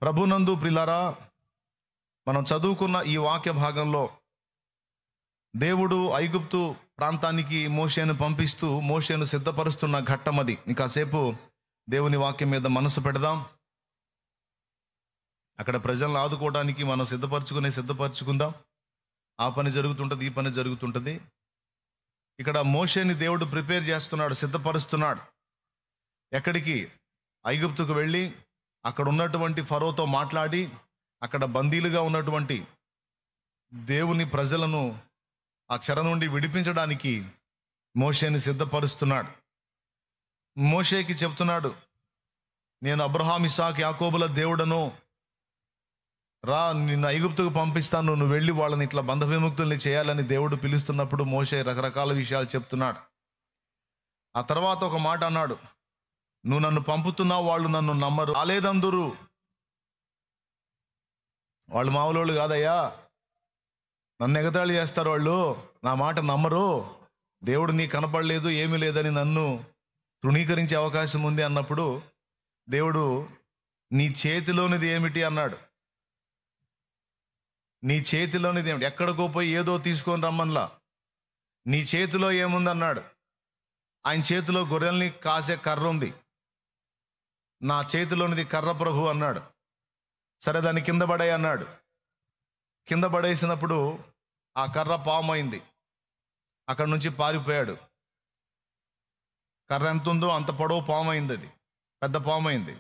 ప్రభునందు ప్రిలారా, మనం చదువుకున్న ఈ వాక్య భాగంలో దేవుడు ఐగుప్తు ప్రాంతానికి మోషేను పంపిస్తూ మోషేను సిద్ధపరుస్తున్న ఘట్టం అది. కాసేపు దేవుని వాక్యం మీద మనసు పెడదాం. అక్కడ ప్రజలను ఆదుకోవడానికి మనం సిద్ధపరచుకుందాం. ఆ పని జరుగుతుంటుంది, ఈ పని జరుగుతుంటుంది. ఇక్కడ మోషేని దేవుడు ప్రిపేర్ చేస్తున్నాడు, సిద్ధపరుస్తున్నాడు. ఎక్కడికి? ఐగుప్తుకు వెళ్ళి అక్కడ ఉన్నటువంటి ఫరోతో మాట్లాడి అక్కడ బందీలుగా ఉన్నటువంటి దేవుని ప్రజలను ఆ చెర నుండి విడిపించడానికి మోషేని సిద్ధపరుస్తున్నాడు. మోషేకి చెప్తున్నాడు, నేను అబ్రహాం, ఇస్సాకు, యాకోబుల దేవుడను, రా నిన్ను ఐగుప్తుకు పంపిస్తాను, నువ్వు వెళ్ళి వాళ్ళని ఇట్లా బంధ విముక్తుల్ని చేయాలని దేవుడు పిలుస్తున్నప్పుడు మోషే రకరకాల విషయాలు చెప్తున్నాడు. ఆ తర్వాత ఒక మాట అన్నాడు, నువ్వు నన్ను పంపుతున్నావు, వాళ్ళు నన్ను నమ్మరు, రాలేదందురు. వాళ్ళు మామూలు కాదయ్యా, నన్ను ఎగతాళి చేస్తారు, వాళ్ళు నా మాట నమ్మరు, దేవుడు నీ కనపడలేదు, ఏమీ లేదని నన్ను తృణీకరించే అవకాశం ఉంది అన్నప్పుడు దేవుడు, నీ చేతిలోనిది ఏమిటి అన్నాడు. నీ చేతిలోనిది ఏమిటి? ఎక్కడికో పోయి ఏదో తీసుకొని రమ్మన్లా, నీ చేతిలో ఏముంది అన్నాడు. ఆయన చేతిలో గొర్రెల్ని కాసే కర్ర ఉంది. నా చేతిలోనిది కర్ర ప్రభు అన్నాడు. సరే, దాన్ని కింద పడేయి అన్నాడు. కింద పడేసినప్పుడు ఆ కర్ర పాము అయింది. అక్కడ నుంచి పారిపోయాడు. కర్ర ఎంత ఉందో అంత పొడవు పాము అయింది, అది పెద్ద పాము అయింది.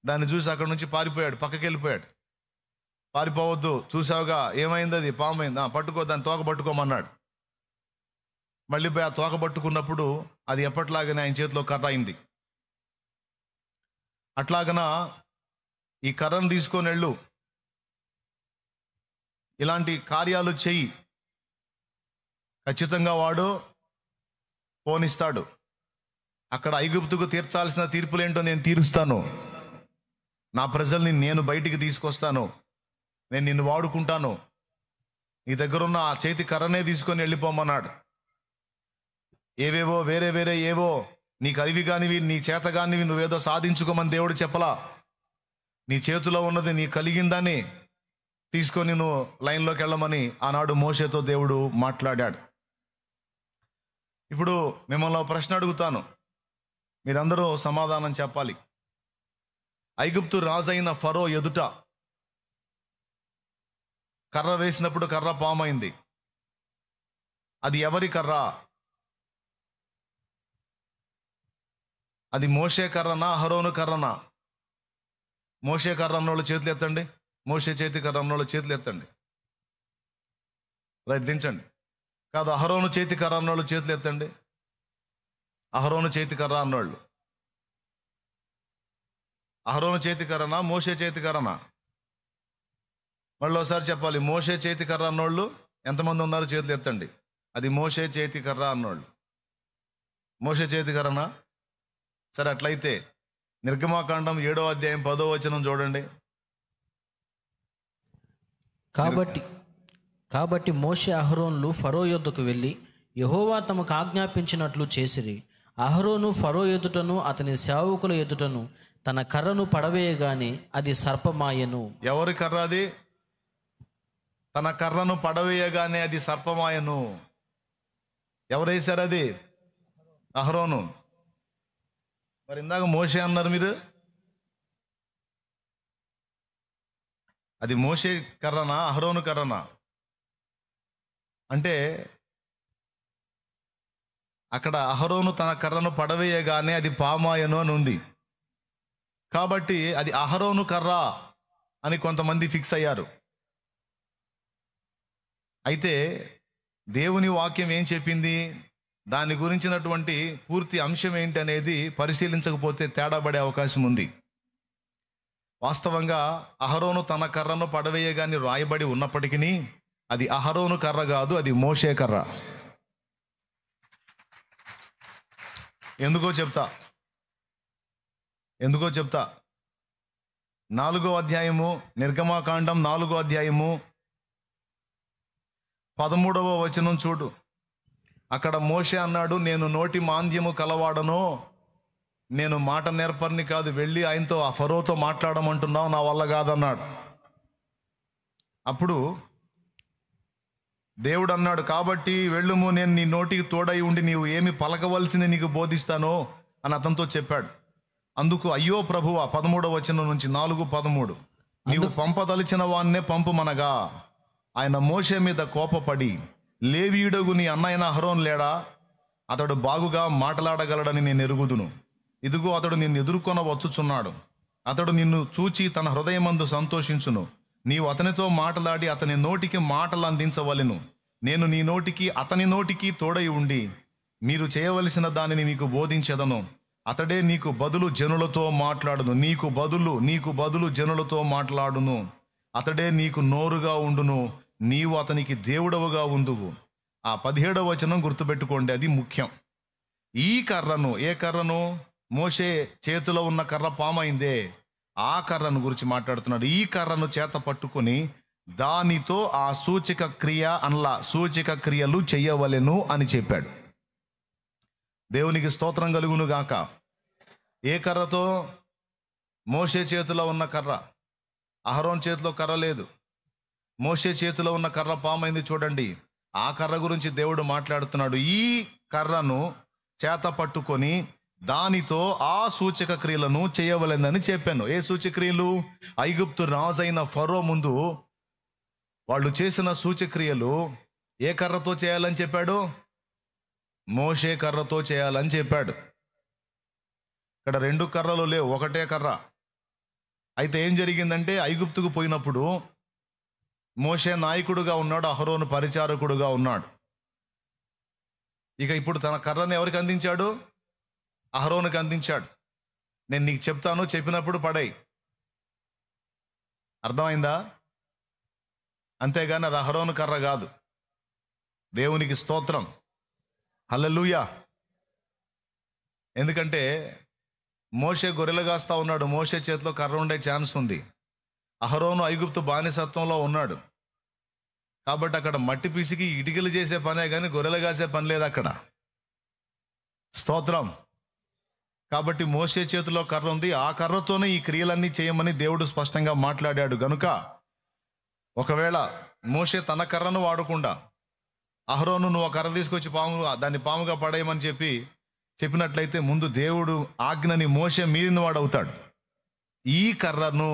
దాన్ని చూసి అక్కడ నుంచి పారిపోయాడు, పక్కకి వెళ్ళిపోయాడు. పారిపోవద్దు, చూసావుగా ఏమైంది, అది పాము అయింది, పట్టుకో, దాన్ని తోక పట్టుకోమన్నాడు. మళ్ళీ పోయి ఆ తోక పట్టుకున్నప్పుడు అది ఎప్పట్లాగానే ఆయన చేతిలో కర్ర అయింది. అట్లాగన ఈ కర్రను తీసుకొని వెళ్ళు, ఇలాంటి కార్యాలు చెయ్యి, ఖచ్చితంగా వాడు పోనిస్తాడు. అక్కడ ఐగుప్తుకు తీర్చాల్సిన తీర్పులేంటో నేను తీరుస్తాను. నా ప్రజల్ని నేను బయటికి తీసుకొస్తాను, నేను నిన్ను వాడుకుంటాను. నీ దగ్గరున్న ఆ చేతి కర్రనే తీసుకొని వెళ్ళిపోమన్నాడు. ఏవేవో వేరే ఏవో నీకు అరివి కానివి, నీ చేత కానివి నువ్వేదో సాధించుకోమని దేవుడు చెప్పలా. నీ చేతిలో ఉన్నది, నీ కలిగిందని తీసుకొని నువ్వు లైన్లోకి వెళ్ళమని ఆనాడు మోషేతో దేవుడు మాట్లాడాడు. ఇప్పుడు మిమ్మల్ని ఒక ప్రశ్న అడుగుతాను, మీరందరూ సమాధానం చెప్పాలి. ఐగుప్తు రాజైన ఫరో ఎదుట కర్ర వేసినప్పుడు కర్ర పామైంది. అది ఎవరి కర్ర? అది మోషే కర్రనా, అహరోను కర్రనా? మోషే కర్ర అన్నోళ్ళు చేతులు ఎత్తండి. మోషే చేతి కర్ర అన్నోళ్ళు చేతులు ఎత్తండి. రైట్, దించండి. కాదు, అహరోను చేతి కర్ర అన్నోళ్ళు చేతులు ఎత్తండి. అహరోను చేతి కర్ర అన్నోళ్ళు. అహరోను చేతి కర్రనా, మోషే చేతి కర్రనా? మళ్ళీ ఒకసారి చెప్పాలి. మోషే చేతి కర్ర అన్నోళ్ళు ఎంతమంది ఉన్నారు? చేతులు ఎత్తండి. అది మోషే చేతి కర్ర అన్నోళ్ళు. మోషే చేతి కర్రనా? సరే, అట్లయితే నిర్గమాకాండం 7వ అధ్యాయం 10వ వచనం చూడండి. కాబట్టి మోషే అహరోన్లు ఫరో యొద్దకు వెళ్ళి యెహోవా తమకు ఆజ్ఞాపించినట్లు చేసిరి. అహరోను ఫరో ఎదుటను అతని సేవకుల ఎదుటను తన కర్రను పడవేయగానే అది సర్పమాయెను. ఎవరి కర్ర అది? తన కర్రను పడవేయగానే అది సర్పమాయను. ఎవరేశారు అది? అహరోను. మరి ఇందాక మోషే అన్నారు మీరు. అది మోషే కర్రనా, అహరోను కర్రనా? అంటే అక్కడ అహరోను తన కర్రను పడవేయగానే అది పామాయను అని ఉంది. కాబట్టి అది అహరోను కర్ర అని కొంతమంది ఫిక్స్ అయ్యారు. అయితే దేవుని వాక్యం ఏం చెప్పింది, దాని గురించినటువంటి పూర్తి అంశం ఏంటి అనేది పరిశీలించకపోతే తేడా పడే అవకాశం ఉంది. వాస్తవంగా అహరోను తన కర్రను పడవేయగాని రాయబడి ఉన్నప్పటికీ అది అహరోను కర్ర కాదు, అది మోషే కర్ర. ఎందుకో చెప్తా. 4వ అధ్యాయము, నిర్గమాకాండం 4వ అధ్యాయము 13వ వచనం చూడు. అక్కడ మోషే అన్నాడు, నేను నోటి మాంద్యము కలవాడను, నేను మాట నేర్పరిని కాదు, వెళ్ళి ఆయనతో ఆ ఫరోతో మాట్లాడమంటున్నావు, నా వల్ల కాదన్నాడు. అప్పుడు దేవుడు అన్నాడు, కాబట్టి వెళ్ళుము, నేను నీ నోటికి తోడై ఉండి నీవు ఏమి పలకవలసింది నీకు బోధిస్తానో అని అతనితో చెప్పాడు. అందుకు అయ్యో ప్రభువా, 13వ వచనం నుంచి 4:13, నీవు పంపదలిచిన వాన్నే పంపుమనగా ఆయన మోషే మీద కోపపడి, లేవీయుడగు నీ అన్నయ్యన అహరోను లేడా? అతడు బాగుగా మాట్లాడగలడని నేను ఎరుగుదును. ఇదిగో అతడు నిన్ను ఎదుర్కొన వచ్చుచున్నాడు. అతడు నిన్ను చూచి తన హృదయమందు సంతోషించును. నీవు అతనితో మాట్లాడి అతని నోటికి మాటలు అందించవలెను. నేను నీ నోటికి అతని నోటికి తోడై ఉండి మీరు చేయవలసిన దానిని మీకు బోధించెదను. అతడే నీకు బదులు జనులతో మాట్లాడును. నీకు బదులు జనులతో మాట్లాడును. అతడే నీకు నోరుగా ఉండును. నీవు అతనికి దేవుడవుగా ఉందువు. ఆ 17వ వచనం గుర్తుపెట్టుకోండి, అది ముఖ్యం. ఈ కర్రను, ఏ కర్రను? మోషే చేతిలో ఉన్న కర్ర పామైందే, ఆ కర్రను గురించి మాట్లాడుతున్నాడు. ఈ కర్రను చేత పట్టుకొని దానితో ఆ సూచక క్రియలు చెయ్యవలెను అని చెప్పాడు. దేవునికి స్తోత్రం కలుగును గాక. ఏ కర్రతో? మోషే చేతిలో ఉన్న కర్ర. అహరోన్ చేతిలో కర్ర లేదు. మోషే చేతిలో ఉన్న కర్ర పామైంది చూడండి. ఆ కర్ర గురించి దేవుడు మాట్లాడుతున్నాడు. ఈ కర్రను చేత పట్టుకొని దానితో ఆ సూచక క్రియలను చేయవలెనని చెప్పాను. ఏ సూచక్రియలు? ఐగుప్తు రాజైన ఫరో ముందు వాళ్ళు చేసిన సూచక్రియలు ఏ కర్రతో చేయాలని చెప్పాడు? మోషే కర్రతో చేయాలని చెప్పాడు. ఇక్కడ 2 కర్రలు లేవు, ఒకటే కర్ర. అయితే ఏం జరిగిందంటే, ఐగుప్తుకు పోయినప్పుడు మోషే నాయకుడుగా ఉన్నాడు, అహరోను పరిచారకుడుగా ఉన్నాడు. ఇక ఇప్పుడు తన కర్రను ఎవరికి అందించాడు? అహరోనుకి అందించాడు. నేను నీకు చెప్తాను, చెప్పినప్పుడు పడేయ్. అర్థమైందా? అంతేగాని అది అహరోను కర్ర కాదు. దేవునికి స్తోత్రం, హల్లెలూయా. ఎందుకంటే మోషే గొర్రెలు కాస్తా ఉన్నాడు, మోషే చేతిలో కర్ర ఉండే ఛాన్స్ ఉంది. అహరోను ఐగుప్తు బానిసత్వంలో ఉన్నాడు కాబట్టి అక్కడ మట్టి పిసికి ఇటుకలు చేసే పనే కానీ గొర్రెలు కాసే పని లేదు అక్కడ. స్తోత్రం. కాబట్టి మోషే చేతిలో కర్ర ఉంది, ఆ కర్రతోనే ఈ క్రియలన్నీ చేయమని దేవుడు స్పష్టంగా మాట్లాడాడు. గనుక ఒకవేళ మోషే తన కర్రను వాడకుండా అహరోను నువ్వు ఆ కర్ర తీసుకొచ్చి దాన్ని పాముగా పడేయమని చెప్పినట్లయితే ముందు దేవుడు ఆజ్ఞని మోషే మీరిన వాడవుతాడు. ఈ కర్రను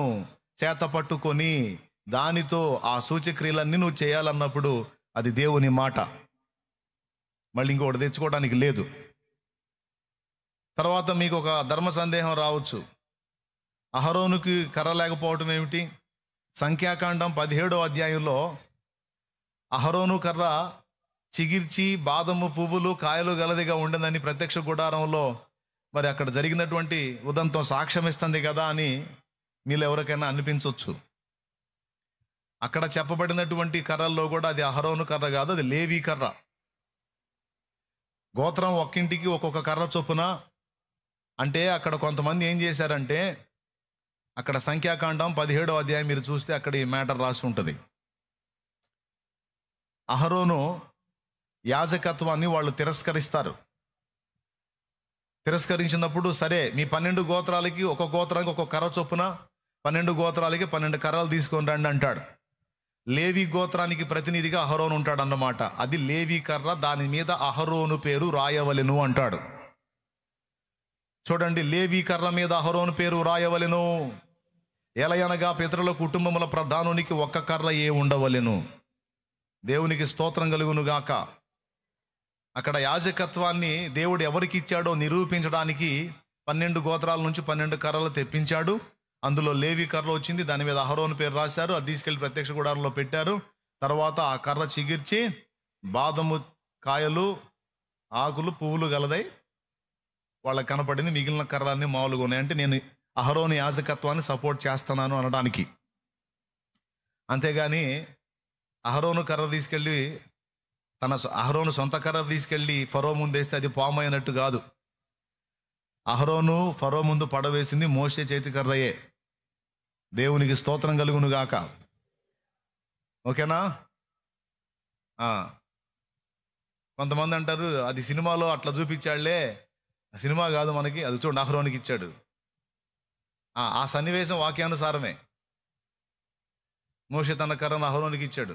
చేత పట్టుకొని దానితో ఆ సూచక్రియలన్నీ నువ్వు చేయాలన్నప్పుడు అది దేవుని మాట, మళ్ళీ ఇంకొకటి తెచ్చుకోవడానికి లేదు. తర్వాత మీకు ఒక ధర్మ సందేహం రావచ్చు, అహరోనుకి కర్ర లేకపోవటం ఏమిటి? సంఖ్యాకాండం 17వ అధ్యాయంలో అహరోను కర్ర చిగిర్చి బాదము పువ్వులు కాయలు గలదిగా ఉండదని ప్రత్యక్ష గుడారంలో మరి అక్కడ జరిగినటువంటి ఉదంతం సాక్ష్యం ఇస్తుంది కదా అని మీలో ఎవరికైనా అనిపించవచ్చు. అక్కడ చెప్పబడినటువంటి కర్రల్లో కూడా అది అహరోను కర్ర కాదు, అది లేవీ కర్ర. గోత్రం ఒక్కింటికి ఒక్కొక్క కర్ర చొప్పున. అంటే అక్కడ కొంతమంది ఏం చేశారంటే, అక్కడ సంఖ్యాకాండం 17వ అధ్యాయం మీరు చూస్తే అక్కడ ఈ మ్యాటర్ రాసి ఉంటుంది. అహరోను యాజకత్వాన్ని వాళ్ళు తిరస్కరిస్తారు. తిరస్కరించినప్పుడు సరే మీ 12 గోత్రాలకి ఒక గోత్రానికి ఒక కర్ర చొప్పున 12 గోత్రాలకి 12 కర్రలు తీసుకొని రండి అంటాడు. లేవి గోత్రానికి ప్రతినిధిగా అహరోను ఉంటాడు అన్నమాట. అది లేవి కర్ర, దాని మీద అహరోను పేరు రాయవలెను అంటాడు. చూడండి, లేవి కర్ర మీద అహరోను పేరు రాయవలెను. ఎలయనగా పితరుల కుటుంబముల ప్రధానునికి ఒక్క కర్ర ఉండవలెను. దేవునికి స్తోత్రం కలుగును గాక. అక్కడ యాజకత్వాన్ని దేవుడు ఎవరికి ఇచ్చాడో నిరూపించడానికి 12 గోత్రాల నుంచి 12 కర్రలు తెప్పించాడు. అందులో లేవి కర్ర వచ్చింది, దాని మీద అహరోను పేరు రాశారు. అది తీసుకెళ్లి ప్రత్యక్ష గుడారంలో పెట్టారు. తర్వాత ఆ కర్ర చిగిర్చి బాదము కాయలు ఆకులు పువ్వులు గలదై వాళ్ళకి కనపడింది. మిగిలిన కర్రలన్నీ మామూలుగా ఉన్నాయి. అంటే నేను అహరోను యాజకత్వాన్ని సపోర్ట్ చేస్తున్నాను అనడానికి. అంతేగాని అహరోను కర్ర తీసుకెళ్ళి అహరోను సొంత కర్ర తీసుకెళ్ళి ఫరో ముందు వేస్తే అది పాము అయినట్టు కాదు. అహరోను ఫరో ముందు పడవేసింది మోషే చేతి కర్రయే. దేవునికి స్తోత్రం కలుగును గాక. ఓకేనా? కొంతమంది అంటారు అది సినిమాలో అట్లా చూపించాళ్లే, సినిమా కాదు మనకి, అది చూడండి అహరోనికి ఇచ్చాడు. ఆ సన్నివేశం వాక్యానుసారమే. మోషే తన కర్రను అహరోనికి ఇచ్చాడు.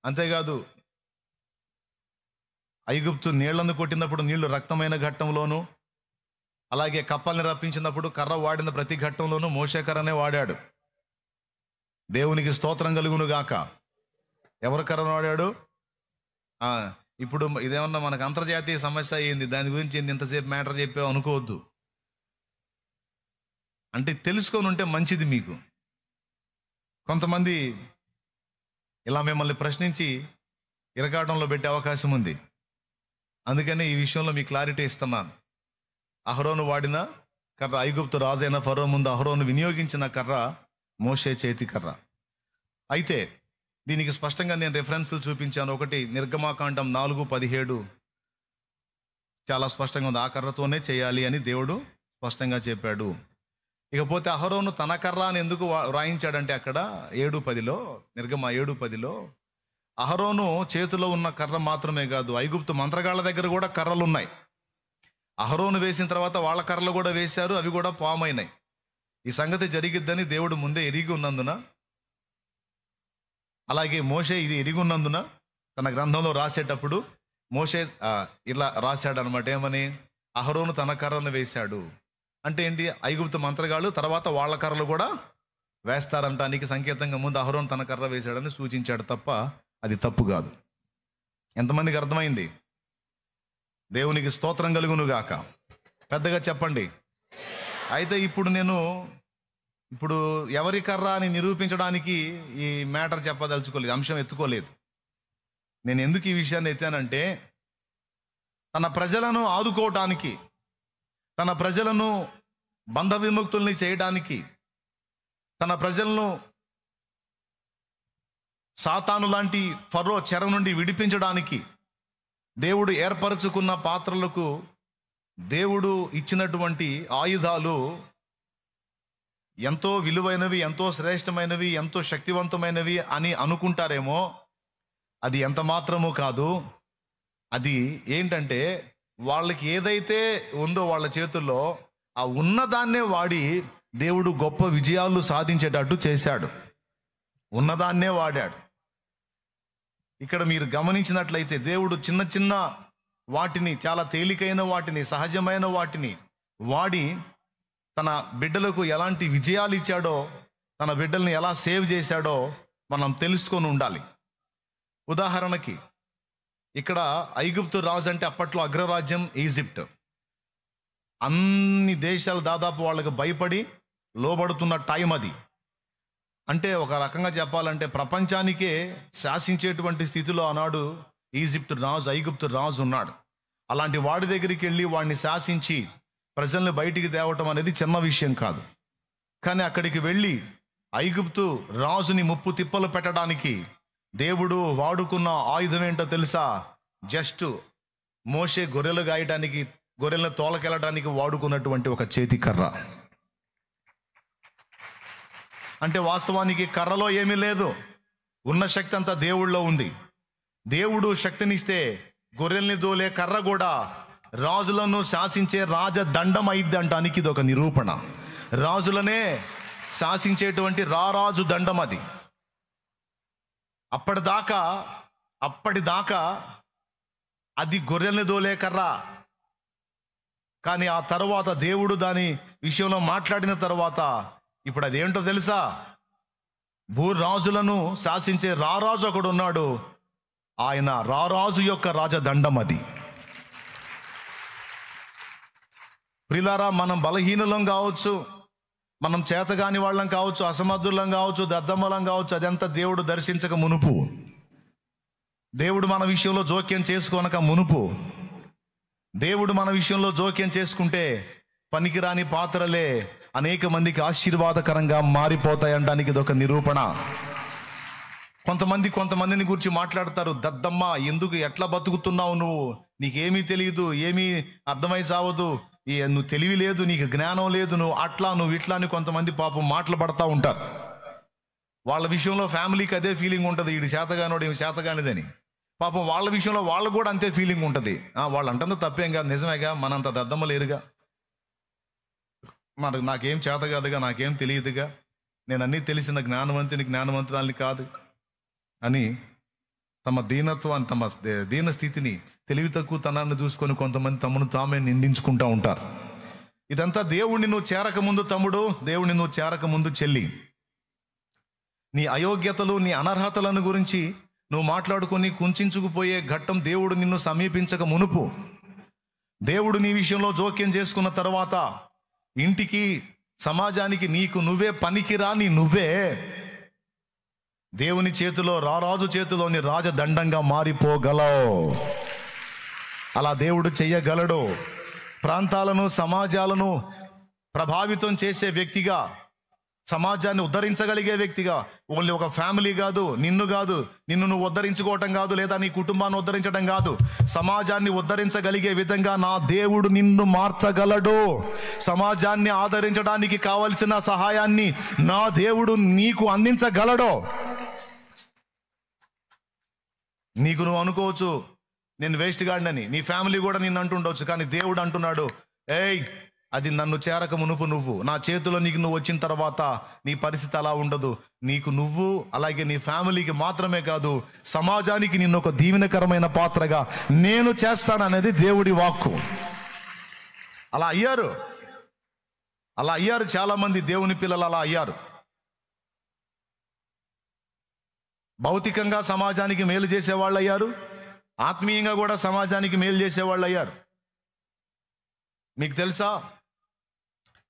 అంతేకాదు ఐగుప్తు నీళ్లను కొట్టినప్పుడు నీళ్లు రక్తమైన ఘట్టంలోను, అలాగే కప్పల్ని రప్పించినప్పుడు కర్ర వాడిన ప్రతి ఘట్టంలోనూ మోషే కర్రనే వాడాడు. దేవునికి స్తోత్రం కలుగును గాక. ఎవరు కర్రను వాడాడు? ఇప్పుడు ఇదేమన్నా మనకు అంతర్జాతీయ సమస్య అయ్యింది, దాని గురించి ఇంతసేపు మ్యాటర్ చెప్పావు అనుకోవద్దు. అంటే తెలుసుకొని ఉంటే మంచిది మీకు. కొంతమంది ఇలా మిమ్మల్ని ప్రశ్నించి ఇరకాటంలో పెట్టే అవకాశం ఉంది. అందుకని ఈ విషయంలో మీ క్లారిటీ ఇస్తున్నాను. అహరోను వాడిన కర్ర, ఐగుప్తు రాజైన ఫరో ముందు అహరోను వినియోగించిన కర్ర మోషే చేతి కర్ర. అయితే దీనికి స్పష్టంగా నేను రెఫరెన్స్లు చూపించాను. ఒకటి నిర్గమాకాండం 4:17 చాలా స్పష్టంగా ఉంది. ఆ కర్రతోనే చేయాలి అని దేవుడు స్పష్టంగా చెప్పాడు. ఇకపోతే అహరోను తన కర్ర అని ఎందుకు వ్రాయించాడంటే అక్కడ 7:10 నిర్గమ 7:10 అహరోను చేతిలో ఉన్న కర్ర మాత్రమే కాదు, ఐగుప్తు మంత్రగాళ్ళ దగ్గర కూడా కర్రలు ఉన్నాయి. అహరోను వేసిన తర్వాత వాళ్ళ కర్రలు కూడా వేశారు, అవి కూడా పామైనాయి. ఈ సంగతి జరిగిద్దని దేవుడు ముందే ఎరిగి ఉన్నందున, అలాగే మోషే ఇది ఎరిగి ఉన్నందున తన గ్రంథంలో రాసేటప్పుడు మోషే ఇలా రాశాడు అనమాట. ఏమని? అహరోను తన కర్రను వేశాడు. అంటే ఏంటి? ఐగుప్తు మంత్రగాళ్ళు తర్వాత వాళ్ళ కర్రలు కూడా వేస్తారంటానికి సంకేతంగా ముందు అహరోను తన కర్ర వేశాడని సూచించాడు తప్ప అది తప్పు కాదు. ఎంతమందికి అర్థమైంది? దేవునికి స్తోత్రం కలుగును గాక. పెద్దగా చెప్పండి. అయితే ఇప్పుడు ఎవరి కర్ర అని నిరూపించడానికి ఈ మ్యాటర్ చెప్పదలుచుకోలేదు, అంశం ఎత్తుకోలేదు. నేను ఎందుకు ఈ విషయాన్ని ఎత్తానంటే, తన ప్రజలను ఆదుకోవటానికి, తన ప్రజలను బంధ విముక్తుల్ని చేయడానికి, తన ప్రజలను సాతాను లాంటి ఫరో చెర నుండి విడిపించడానికి దేవుడు ఏర్పరచుకున్న పాత్రలకు దేవుడు ఇచ్చినటువంటి ఆయుధాలు ఎంతో విలువైనవి, ఎంతో శ్రేష్టమైనవి, ఎంతో శక్తివంతమైనవి అని అనుకుంటారేమో. అది ఎంత మాత్రమూ కాదు. అది ఏంటంటే, వాళ్ళకి ఏదైతే ఉందో వాళ్ళ చేతుల్లో ఆ ఉన్నదాన్నే వాడి దేవుడు గొప్ప విజయాలు సాధించేటట్టు చేశాడు. ఉన్నదాన్నే వాడాడు. ఇక్కడ మీరు గమనించినట్లయితే దేవుడు చిన్న చిన్న వాటిని, చాలా తేలికైన వాటిని, సహజమైన వాటిని వాడి తన బిడ్డలకు ఎలాంటి విజయాలు ఇచ్చాడో, తన బిడ్డల్ని ఎలా సేవ్ చేశాడో మనం తెలుసుకొని ఉండాలి. ఉదాహరణకి ఇక్కడ ఐగుప్తు రాజు అంటే అప్పట్లో అగ్రరాజ్యం ఈజిప్ట్. అన్ని దేశాలు దాదాపు వాళ్ళకి భయపడి లోబడుతున్న టైం అది. అంటే ఒక రకంగా చెప్పాలంటే ప్రపంచానికే శాసించేటువంటి స్థితిలో ఆనాడు ఈజిప్ట్ రాజు, ఐగుప్తు రాజు ఉన్నాడు. అలాంటి వాడి దగ్గరికి వెళ్ళి వాడిని శాసించి ప్రజల్ని బయటికి తేవటం అనేది చిన్న విషయం కాదు. కానీ అక్కడికి వెళ్ళి ఐగుప్తు రాజుని ముప్పు తిప్పలు పెట్టడానికి దేవుడు వాడుకున్న ఆయుధం ఏంటో తెలుసా? జస్ట్ మోషే గొర్రెలు గాయటానికి, గొర్రెలను తోలకెళ్ళడానికి వాడుకున్నటువంటి ఒక చేతి కర్ర. అంటే వాస్తవానికి కర్రలో ఏమీ లేదు, ఉన్న శక్తి అంతా దేవుళ్ళో ఉంది. దేవుడు శక్తినిస్తే గొర్రెల్ని దోలే కర్ర కూడా రాజులను శాసించే రాజదండం అయిద్ది అంటానికి ఇది ఒక నిరూపణ. రాజులనే శాసించేటువంటి రారాజు దండం అది. అప్పటిదాకా అది గొర్రెల్ని దోలే కర్ర. కానీ ఆ తర్వాత దేవుడు దాని విషయంలో మాట్లాడిన తర్వాత ఇప్పుడు అదేంటో తెలుసా? భూరాజులను శాసించే రారాజు ఒకడు ఉన్నాడు. ఆయన రారాజు యొక్క రాజదండం అది. ప్రియులారా, మనం బలహీనులం కావచ్చు, మనం చేతగాని వాళ్ళం కావచ్చు, అసమర్థులం కావచ్చు, దద్దమ్మలం కావచ్చు, అదంతా దేవుడు దర్శించక మునుపు, దేవుడు మన విషయంలో జోక్యం చేసుకోనక మునుపు, దేవుడు మన విషయంలో జోక్యం చేసుకుంటే పనికిరాని పాత్రలే అనేక మందికి ఆశీర్వాదకరంగా మారిపోతాయనడానికి ఇది ఒక నిరూపణ. కొంతమందిని గురించి మాట్లాడతారు, దద్దమ్మ ఎందుకు, ఎట్లా బతుకుతున్నావు నువ్వు, నీకేమీ తెలియదు, ఏమీ అర్థమై సావదు, నువ్వు తెలివి లేదు, నీకు జ్ఞానం లేదు, నువ్వు అట్లా నువ్వు ఇట్లా అని కొంతమంది పాపం మాటలు పడతా ఉంటారు. వాళ్ళ విషయంలో ఫ్యామిలీకి అదే ఫీలింగ్ ఉంటుంది, వీడి చేతగానోడు ఏమి చేతగానిదని. పాపం వాళ్ళ విషయంలో వాళ్ళకు కూడా అంతే ఫీలింగ్ ఉంటుంది. వాళ్ళు అంటుంది తప్పేం కాదు, నిజమేగా, మనంత దద్దమ్మ లేరుగా, మనకు నాకేం చేత కాదుగా, నాకేం తెలియదుగా, నేను అన్నీ తెలిసిన జ్ఞానవంతురాలిని కాదు అని తమ దీనత్వాన్ని, తమ దీన స్థితిని, తెలివి తక్కువ తనాన్ని చూసుకొని కొంతమంది తమను తామే నిందించుకుంటూ ఉంటారు. ఇదంతా దేవుణ్ణి నువ్వు చేరకముందు తమ్ముడు, దేవుణ్ణి నువ్వు చేరకముందు చెల్లి, నీ అయోగ్యతలు, నీ అనర్హతలను గురించి నువ్వు మాట్లాడుకొని కుంచుకుపోయే ఘట్టం దేవుడు నిన్ను సమీపించక మునుపు, దేవుడు నీ విషయంలో జోక్యం చేసుకున్న తర్వాత, ఇంటికి సమాజానికి నీకు నువ్వే పనికిరాని నువ్వే దేవుని చేతిలో, రారాజు చేతిలోని రాజదండంగా మారిపోగలవు. అలా దేవుడు చెయ్యగలడు. ప్రాంతాలను, సమాజాలను ప్రభావితం చేసే వ్యక్తిగా, సమాజాన్ని ఉద్ధరించగలిగే వ్యక్తిగా, ఓన్లీ ఒక ఫ్యామిలీ కాదు, నిన్ను నువ్వు ఉద్ధరించుకోవటం కాదు, లేదా నీ కుటుంబాన్ని ఉద్ధరించడం కాదు, సమాజాన్ని ఉద్ధరించగలిగే విధంగా నా దేవుడు నిన్ను మార్చగలడు. సమాజాన్ని ఆదరించడానికి కావలసిన సహాయాన్ని నా దేవుడు నీకు అందించగలడు. నీకు నువ్వు అనుకోవచ్చు నేను వేస్ట్ గాడినని, నీ ఫ్యామిలీ కూడా నిన్ను అంటుండొచ్చు, కానీ దేవుడు అంటున్నాడు, ఏయ్, అది నన్ను చేరక మునుపు నువ్వు, నా చేతిలో నీకు నువ్వు వచ్చిన తర్వాత నీ పరిస్థితి అలా ఉండదు. నీకు నువ్వు, అలాగే నీ ఫ్యామిలీకి మాత్రమే కాదు, సమాజానికి నిన్ను ఒక దీవెనకరమైన పాత్రగా నేను చేస్తాననేది దేవుడి వాక్కు. అలా అయ్యారు చాలామంది దేవుని పిల్లలు అలా అయ్యారు. భౌతికంగా సమాజానికి మేలు చేసేవాళ్ళు అయ్యారు, ఆత్మీయంగా కూడా సమాజానికి మేలు చేసేవాళ్ళు అయ్యారు. మీకు తెలుసా,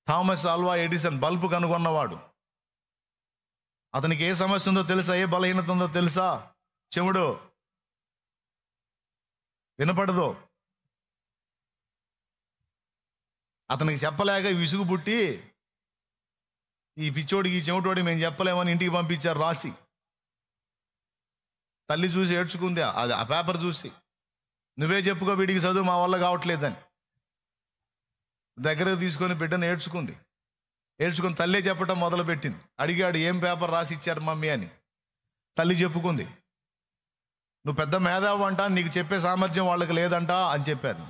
థామస్ ఆల్వా ఎడిసన్ బల్బు కనుగొన్నవాడు. అతనికి ఏ సమస్య ఉందో తెలుసా? ఏ బలహీనత ఉందో తెలుసా? చెవుడు వినపడదు. అతనికి చెప్పలేక విసుగు పుట్టి ఈ పిచ్చోడికి, ఈ చెవిటోడికి మేము చెప్పలేమని ఇంటికి పంపించారు రాసి. తల్లి చూసి ఏడ్చుకుంది అది ఆ పేపర్ చూసి, నువ్వే చెప్పుకో వీడికి చదువు మా వల్ల కావట్లేదని. దగ్గరకు తీసుకొని బిడ్డను ఏడ్చుకొని తల్లే చెప్పటం మొదలుపెట్టింది. అడిగాడు, ఏం పేపర్ రాసి ఇచ్చారు మమ్మీ అని. తల్లి చెప్పుకుంది, నువ్వు పెద్ద మేధావు అంట, నీకు చెప్పే సామర్థ్యం వాళ్ళకి లేదంట అని చెప్పారు.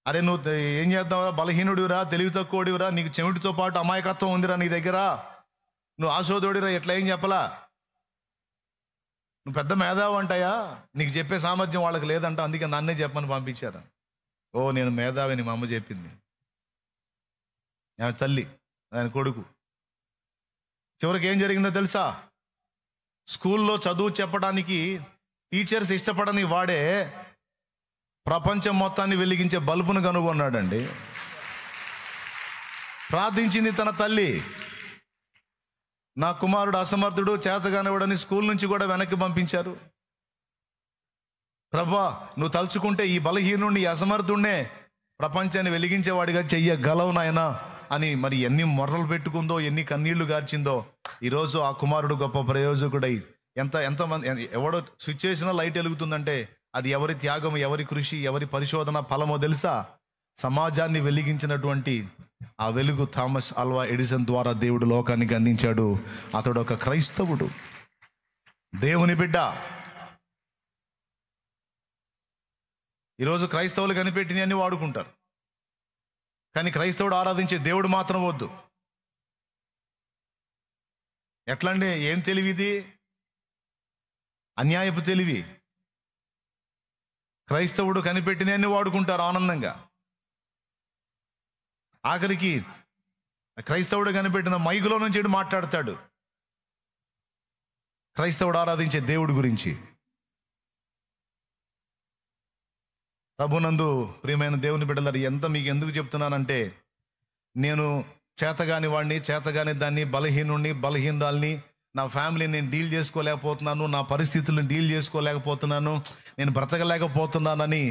అరే నువ్వు ఏం చేద్దావురా, బలహీనుడిరా, తెలివి తక్కువడివిరా, నీకు చెవిటితో పాటు అమాయకత్వం ఉందిరా నీ దగ్గర, నువ్వు ఆశోదోడిరా, ఎట్లా ఏం చెప్పలా, నువ్వు పెద్ద మేధావు అంటాయా, నీకు చెప్పే సామర్థ్యం వాళ్ళకి లేదంట, అందుకే నన్నే చెప్పమని పంపించారు. ఓ నేను మేధావిని మా అమ్మ చెప్పింది. ఆమె తల్లి, ఆయన కొడుకు. చివరికి ఏం జరిగిందో తెలుసా? స్కూల్లో చదువు చెప్పడానికి టీచర్స్ ఇష్టపడని వాడే ప్రపంచం మొత్తాన్ని వెలిగించే బల్బును కనుగొన్నాడండి. ప్రార్థించింది తన తల్లి, నా కుమారుడు అసమర్థుడు, చేతగానివాడని స్కూల్ నుంచి కూడా వెనక్కి పంపించారు. ప్రభా, నువ్వు తలుచుకుంటే ఈ బలహీనుడిని, ఈ అసమర్థుడినే ప్రపంచాన్ని వెలిగించేవాడిగా చెయ్యగలవు నాయనా అని మరి ఎన్ని మొర్రలు పెట్టుకుందో, ఎన్ని కన్నీళ్లు గార్చిందో. ఈరోజు ఆ కుమారుడు గొప్ప ప్రయోజకుడై ఎంతమంది, ఎవడో స్విచ్ చేసినా లైట్ వెలుగుతుందంటే అది ఎవరి త్యాగం, ఎవరి కృషి, ఎవరి పరిశోధన ఫలమో తెలుసా? సమాజాన్ని వెలిగించినటువంటి ఆ వెలుగు థామస్ ఆల్వా ఎడిసన్ ద్వారా దేవుడు లోకానికి అందించాడు. అతడు ఒక క్రైస్తవుడు, దేవుని బిడ్డ. ఈరోజు క్రైస్తవులు కనిపెట్టింది అన్ని వాడుకుంటారు, కానీ క్రైస్తవుడు ఆరాధించే దేవుడు మాత్రం వద్దు. ఎట్లండి? ఏం తెలివిది? అన్యాయపు తెలివి. క్రైస్తవుడు కనిపెట్టింది అన్ని వాడుకుంటారు ఆనందంగా. ఆఖరికి క్రైస్తవుడు కనిపెట్టిన మైకులో నుంచి మాట్లాడతాడు క్రైస్తవుడు ఆరాధించే దేవుడి గురించి. ప్రభునందు ప్రియమైన దేవుని బిడ్డలారా, మీకు ఎందుకు చెప్తున్నానంటే, నేను చేతగాని వాడిని, చేతగాని దాన్ని, బలహీనురాల్ని, నా ఫ్యామిలీని నేను డీల్ చేసుకోలేకపోతున్నాను, నా పరిస్థితులను డీల్ చేసుకోలేకపోతున్నాను, నేను బ్రతకలేకపోతున్నానని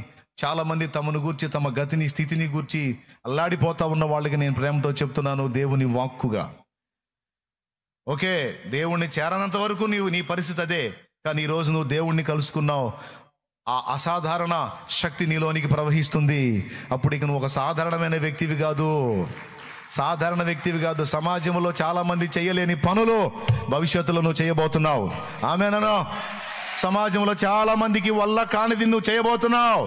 చాలామంది తమను గూర్చి, తమ గతిని, స్థితిని గూర్చి అల్లాడిపోతా ఉన్న వాళ్ళకి నేను ప్రేమతో చెప్తున్నాను దేవుని వాక్కుగా. ఓకే, దేవుణ్ణి చేరనంత వరకు నీ పరిస్థితి అదే. కానీ ఈరోజు నువ్వు దేవుణ్ణి కలుసుకున్నావు, ఆ అసాధారణ శక్తి నీలోనికి ప్రవహిస్తుంది. అప్పుడు ఇక నువ్వు ఒక సాధారణమైన వ్యక్తివి కాదు, సమాజంలో చాలా మంది చేయలేని పనులు భవిష్యత్తులో నువ్వు చేయబోతున్నావు. ఆమేనా? సమాజంలో చాలా మందికి వల్ల కానిది నువ్వు చేయబోతున్నావు.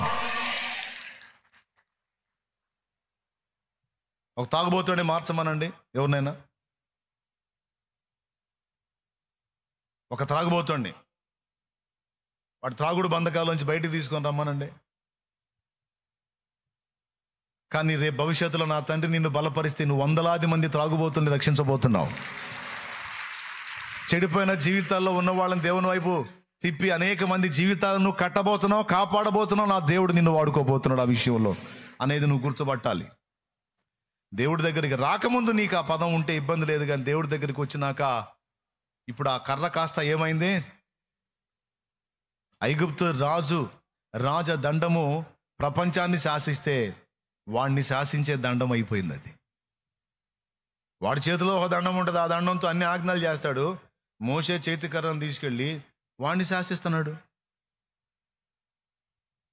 ఒక తాగుబోతుని మార్చమనండి ఎవరినైనా. ఒక త్రాగుబోతుండి వాడు త్రాగుడు బంధకాల్లోంచి బయటికి తీసుకొని రమ్మనండి. కానీ రేపు భవిష్యత్తులో నా తండ్రి నిన్ను బలపరిస్తే నువ్వు వందలాది మంది త్రాగుబోతుల్ని రక్షించబోతున్నావు. చెడిపోయిన జీవితాల్లో ఉన్న వాళ్ళని దేవుని వైపు తిప్పి అనేక మంది జీవితాలను కట్టబోతున్నావు, కాపాడబోతున్నావు. నా దేవుడు నిన్ను వాడుకోబోతున్నాడు ఆ విషయంలో అనేది నువ్వు గుర్తుపట్టాలి. దేవుడి దగ్గరికి రాకముందు నీకు ఆ పదం ఉంటే ఇబ్బంది లేదు, కానీ దేవుడి దగ్గరికి వచ్చినాక ఇప్పుడు ఆ కర్ర కాస్త ఏమైంది? ఐగుప్తు రాజ దండము ప్రపంచాన్ని శాసిస్తే వాడిని శాసించే దండం అయిపోయింది. అది వాడి చేతిలో ఒక దండం ఉంటుంది, ఆ దండంతో అన్ని ఆజ్ఞలు చేస్తాడు. మోషే చేతి కర్రను తీసుకెళ్ళి వాడిని శాసిస్తున్నాడు.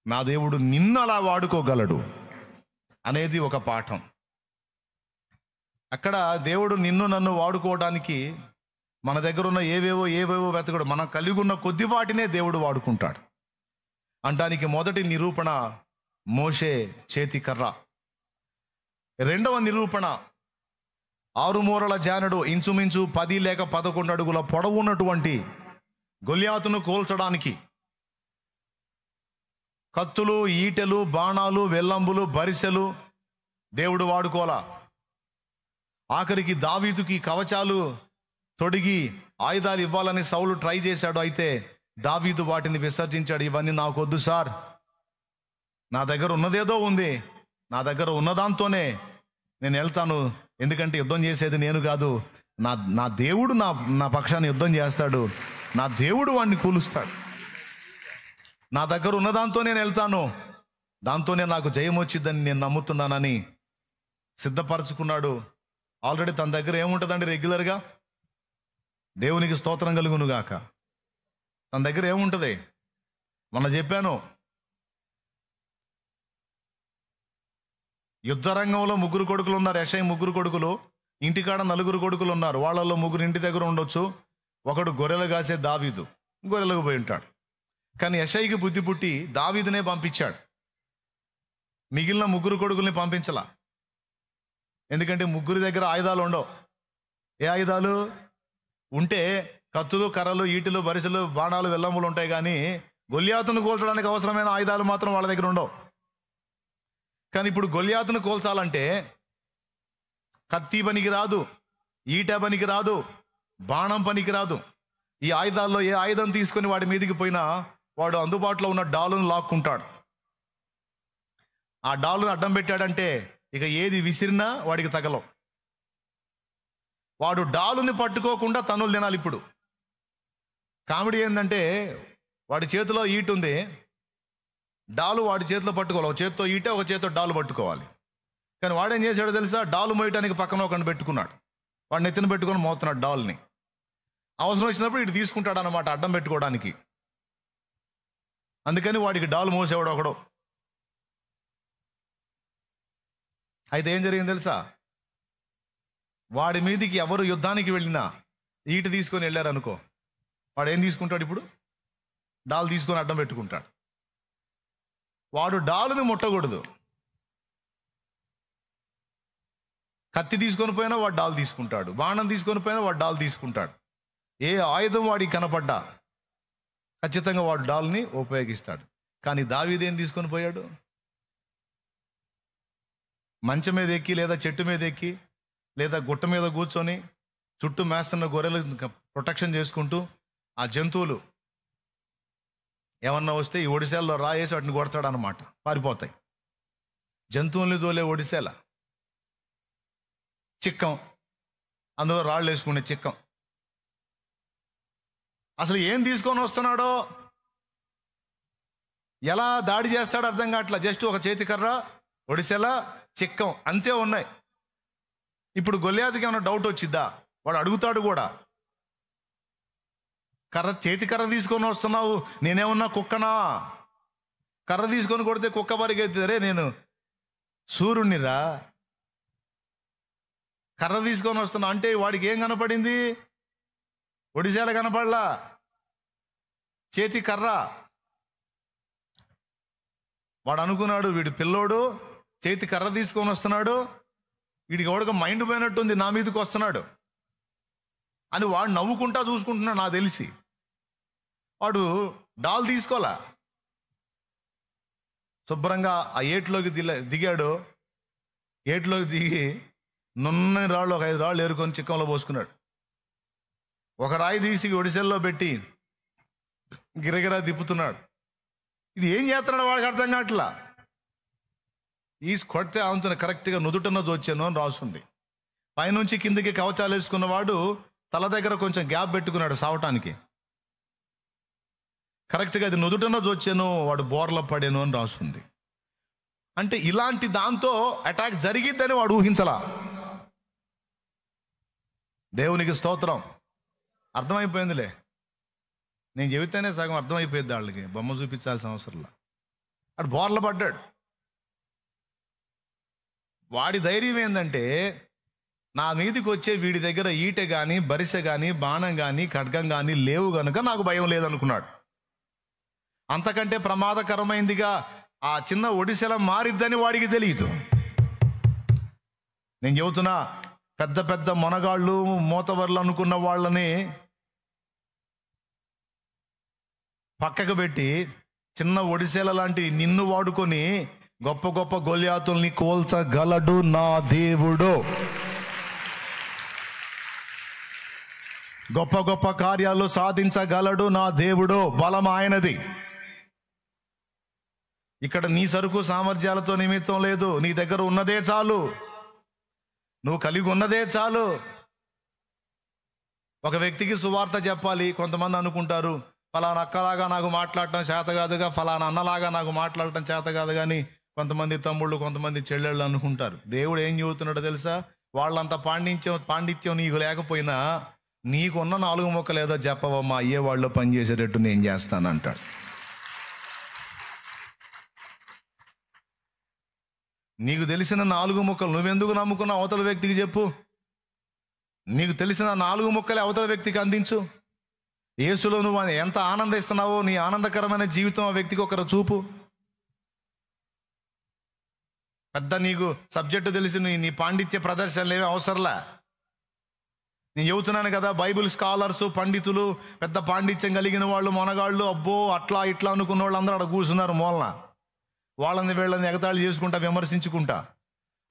నా దేవుడు నిన్ను అలా వాడుకోగలడు అనేది ఒక పాఠం. అక్కడ దేవుడు నిన్ను నన్ను వాడుకోవడానికి మన దగ్గర ఉన్న ఏవేవో వెతకడు. మనం కలిగి ఉన్న కొద్ది వాటినే దేవుడు వాడుకుంటాడు అంటానికి మొదటి నిరూపణ మోషే చేతి కర్ర. రెండవ నిరూపణ 6 మూరల జానడు, ఇంచుమించు 10 లేక 11 అడుగుల పొడవు ఉన్నటువంటి గొల్యాతును కోల్చడానికి కత్తులు, ఈటెలు, బాణాలు, వెల్లంబులు, బరిసెలు దేవుడు వాడుకోలా. ఆఖరికి దావీదుకి కవచాలు తొడిగి ఆయుధాలు ఇవ్వాలని సౌలు ట్రై చేశాడు. అయితే దావీదు వాటిని విసర్జించాడు. ఇవన్నీ నాకు వద్దు సార్, నా దగ్గర ఉన్నదేదో ఉంది, నా దగ్గర ఉన్నదాంతోనే నేను వెళ్తాను. ఎందుకంటే యుద్ధం చేసేది నేను కాదు, నా దేవుడు నా పక్షాన్ని యుద్ధం చేస్తాడు, నా దేవుడు వాడిని కూలుస్తాడు. నా దగ్గర ఉన్నదాంతో నేను వెళ్తాను, దాంతోనే నాకు జయం వచ్చిద్దని నేను నమ్ముతున్నానని సిద్ధపరచుకున్నాడు. ఆల్రెడీ తన దగ్గర ఏముంటుందండి? రెగ్యులర్గా దేవునికి స్తోత్రం కలుగును గాక. తన దగ్గర ఏముంటుంది? మొన్న చెప్పాను, యుద్ధ రంగంలో 3 కొడుకులు ఉన్నారు. యెషయి 3 కొడుకులు, ఇంటికాడ 4 కొడుకులు ఉన్నారు. వాళ్ళల్లో 3 ఇంటి దగ్గర ఉండొచ్చు. ఒకడు గొర్రెలు కాసే దావీదు, గొర్రెలకు పోయి ఉంటాడు. కానీ యెషయికి బుద్ధి పుట్టి దావీదునే పంపించాడు, మిగిలిన 3 కొడుకుల్ని పంపించలా. ఎందుకంటే 3 దగ్గర ఆయుధాలు ఉండవు. ఏ ఆయుధాలు ఉంటే కత్తులు, కర్రలు, ఈటెలు, బరిసెలు, బాణాలు, వెల్లములు ఉంటాయి. కానీ గొల్యాతును కోల్చడానికి అవసరమైన ఆయుధాలు మాత్రం వాళ్ళ దగ్గర ఉండవు. కానీ ఇప్పుడు గొల్యాతును కోల్చాలంటే కత్తి పనికి రాదు, ఈట పనికి రాదు, బాణం పనికి రాదు. ఈ ఆయుధాల్లో ఏ ఆయుధం తీసుకొని వాడి మీదికి పోయినా వాడు అందుబాటులో ఉన్న డాలును లాక్కుంటాడు. ఆ డాలును అడ్డం పెట్టాడంటే ఇక ఏది విసిరినా వాడికి తగలవు. వాడు డాలుని పట్టుకోకుండా తనులు తినాలి. ఇప్పుడు కామెడీ ఏంటంటే వాడి చేతిలో ఈట ఉంది, డాలు వాడి చేతిలో పట్టుకోవాలి. ఒక చేతితో ఈట, ఒక చేతితో డాలు పట్టుకోవాలి. కానీ వాడేం చేశాడో తెలుసా? డాలు మోయటానికి పక్కన ఒకరిని పెట్టుకున్నాడు. వాడిని ఎత్తున పెట్టుకొని మోస్తున్నాడు డాల్ని. అవసరం వచ్చినప్పుడు ఇటు తీసుకుంటాడు అన్నమాట అడ్డం పెట్టుకోవడానికి. అందుకని వాడికి డాలు మోసేవాడు ఒకడు. అయితే ఏం జరిగింది తెలుసా? వాడి మీదికి ఎవరు యుద్ధానికి వెళ్ళినా ఈట తీసుకొని వెళ్ళారనుకో, వాడు ఏం తీసుకుంటాడు? ఇప్పుడు డాలు తీసుకొని అడ్డం పెట్టుకుంటాడు. వాడు డాలుని ముట్టకూడదు. కత్తి తీసుకొని పోయినా వాడు డాలు తీసుకుంటాడు, బాణం తీసుకొని పోయినా వాడు డాలు తీసుకుంటాడు. ఏ ఆయుధం వాడికి కనపడ్డా ఖచ్చితంగా వాడు డాల్ని ఉపయోగిస్తాడు. కానీ దావీదు ఏం తీసుకొని పోయాడు? మంచం మీద ఎక్కి, లేదా చెట్టు మీద ఎక్కి, లేదా గుట్ట మీద కూర్చొని చుట్టూ మేస్తున్న గొర్రెలు ప్రొటెక్షన్ చేసుకుంటూ, ఆ జంతువులు ఏమన్నా వస్తే ఈ ఒడిశాల్లో రాయేసి వాటిని కొడతాడు అన్నమాట, పారిపోతాయి. జంతువుల్ని తోలే ఒడిశాల చిక్కం, అందులో రాళ్ళు వేసుకునే చిక్కం. అసలు ఏం తీసుకొని వస్తున్నాడో, ఎలా దాడి చేస్తాడో అర్థం కావట్లా. జస్ట్ ఒక చేతి కర్ర, ఒడిశాల, చిక్కం అంతే ఉన్నాయి. ఇప్పుడు గొల్యాతుకి ఏమైనా డౌట్ వచ్చిద్దా? వాడు అడుగుతాడు కూడా, చేతి కర్ర తీసుకొని వస్తున్నావు, నేనేమన్నా కుక్కనా? కర్ర తీసుకొని కొడితే కుక్క పరిగెత్తిరే, నేను సూర్యునిరా, కర్ర తీసుకొని వస్తున్నా అంటే వాడికి ఏం కనపడింది? ఒడిశాల కనపడలా. చేతి కర్ర. వాడు అనుకున్నాడు, వీడు పిల్లోడు చేతి కర్ర తీసుకొని వస్తున్నాడు, వీడికి ఎవడికి మైండ్ పోయినట్టుంది, నా మీదకి వస్తున్నాడు అని వాడు నవ్వుకుంటా చూసుకుంటున్నాడు. నాకు తెలిసి వాడు డాల్ తీసుకోలే, శుభ్రంగా ఆ ఏట్లోకి దిగాడు. ఏట్లోకి దిగి నున్నని రాళ్ళు ఒక 5 రాళ్ళు ఏరుకొని చిక్కంలో పోసుకున్నాడు. ఒక రాయి తీసి ఒడిసెల్లో పెట్టి గిరగిరా తిప్పుతున్నాడు. ఇది ఏం చేస్తున్నాడు వాడికి అర్థం కావట్లా. కొడితే ఆమెతో కరెక్ట్గా నుదుటన్న వచ్చాను అని రాసుంది. పైనుంచి కిందికి కవచాలు వేసుకున్నవాడు తల దగ్గర కొంచెం గ్యాప్ పెట్టుకున్నాడు సావటానికి. కరెక్ట్గా అది నుదుటన్న వచ్చాను, వాడు బోర్ల పడాను అని రాసుంది. అంటే ఇలాంటి దాంతో అటాక్ జరిగిద్దని వాడు ఊహించలా. దేవునికి స్తోత్రం. అర్థమైపోయిందిలే, నేను చెబితేనే సగం అర్థమైపోయింది వాళ్ళకి, బొమ్మ చూపించాల్సిన అవసరంలా. వాడు బోర్ల పడ్డాడు. వాడి ధైర్యం ఏంటంటే, నా మీదకి వచ్చే వీడి దగ్గర ఈటె కానీ బరిసె కానీ బాణం కానీ ఖడ్గం కానీ లేవు కనుక నాకు భయం లేదనుకున్నాడు. అంతకంటే ప్రమాదకరమైందిగా ఆ చిన్న ఒడిసెల మారిద్దని వాడికి తెలియదు. నేను చెబుతున్నా, పెద్ద పెద్ద మొనగాళ్ళు మోతవర్లు అనుకున్న వాళ్ళని పక్కకు పెట్టి చిన్న ఒడిసెల లాంటి నిన్ను వాడుకొని గొప్ప గొప్ప గొల్యాతుల్ని కోల్చగలడు నా దేవుడు. గొప్ప గొప్ప కార్యాలు సాధించగలడు నా దేవుడు. బలం ఆయనది. ఇక్కడ నీ సరుకు సామర్థ్యాలతో నిమిత్తం లేదు, నీ దగ్గర ఉన్నదే చాలు, నువ్వు కలిగి ఉన్నదే చాలు. ఒక వ్యక్తికి సువార్త చెప్పాలి. కొంతమంది అనుకుంటారు, ఫలానా అక్కలాగా నాకు మాట్లాడటం చేత కాదుగా, ఫలానా అన్నలాగా నాకు మాట్లాడటం చేత కాదు కానీ కొంతమంది తమ్ముళ్ళు కొంతమంది చెల్లెళ్ళు అనుకుంటారు. దేవుడు ఏం చెబుతున్నాడో తెలుసా? వాళ్ళంత పాండిత్యం నీకు లేకపోయినా నీకున్న 4 ముక్కలు ఏదో చెప్పవమ్మా, అయ్యే వాళ్ళు పనిచేసేటట్టు నేను చేస్తానంటాడు. నీకు తెలిసిన 4 ముక్కలు నువ్వెందుకు నమ్ముకున్న అవతల వ్యక్తికి చెప్పు. నీకు తెలిసిన 4 ముక్కలే అవతల వ్యక్తికి అందించు. యేసులో నువ్వు ఎంత ఆనందిస్తున్నావో నీ ఆనందకరమైన జీవితం ఆ వ్యక్తికి ఒకరు చూపు. పెద్ద నీకు సబ్జెక్టు తెలిసి నీ పాండిత్య ప్రదర్శనలు ఏవీ అవసరంలే. నేను చెబుతున్నాను కదా, బైబిల్ స్కాలర్స్, పండితులు, పెద్ద పాండిత్యం కలిగిన వాళ్ళు, మొనగాళ్ళు, అబ్బో అట్లా ఇట్లా అనుకున్న వాళ్ళు అందరూ అక్కడ కూర్చున్నారు మూలన. వాళ్ళని వీళ్ళని ఎగతాళి చేసుకుంటా, విమర్శించుకుంటా,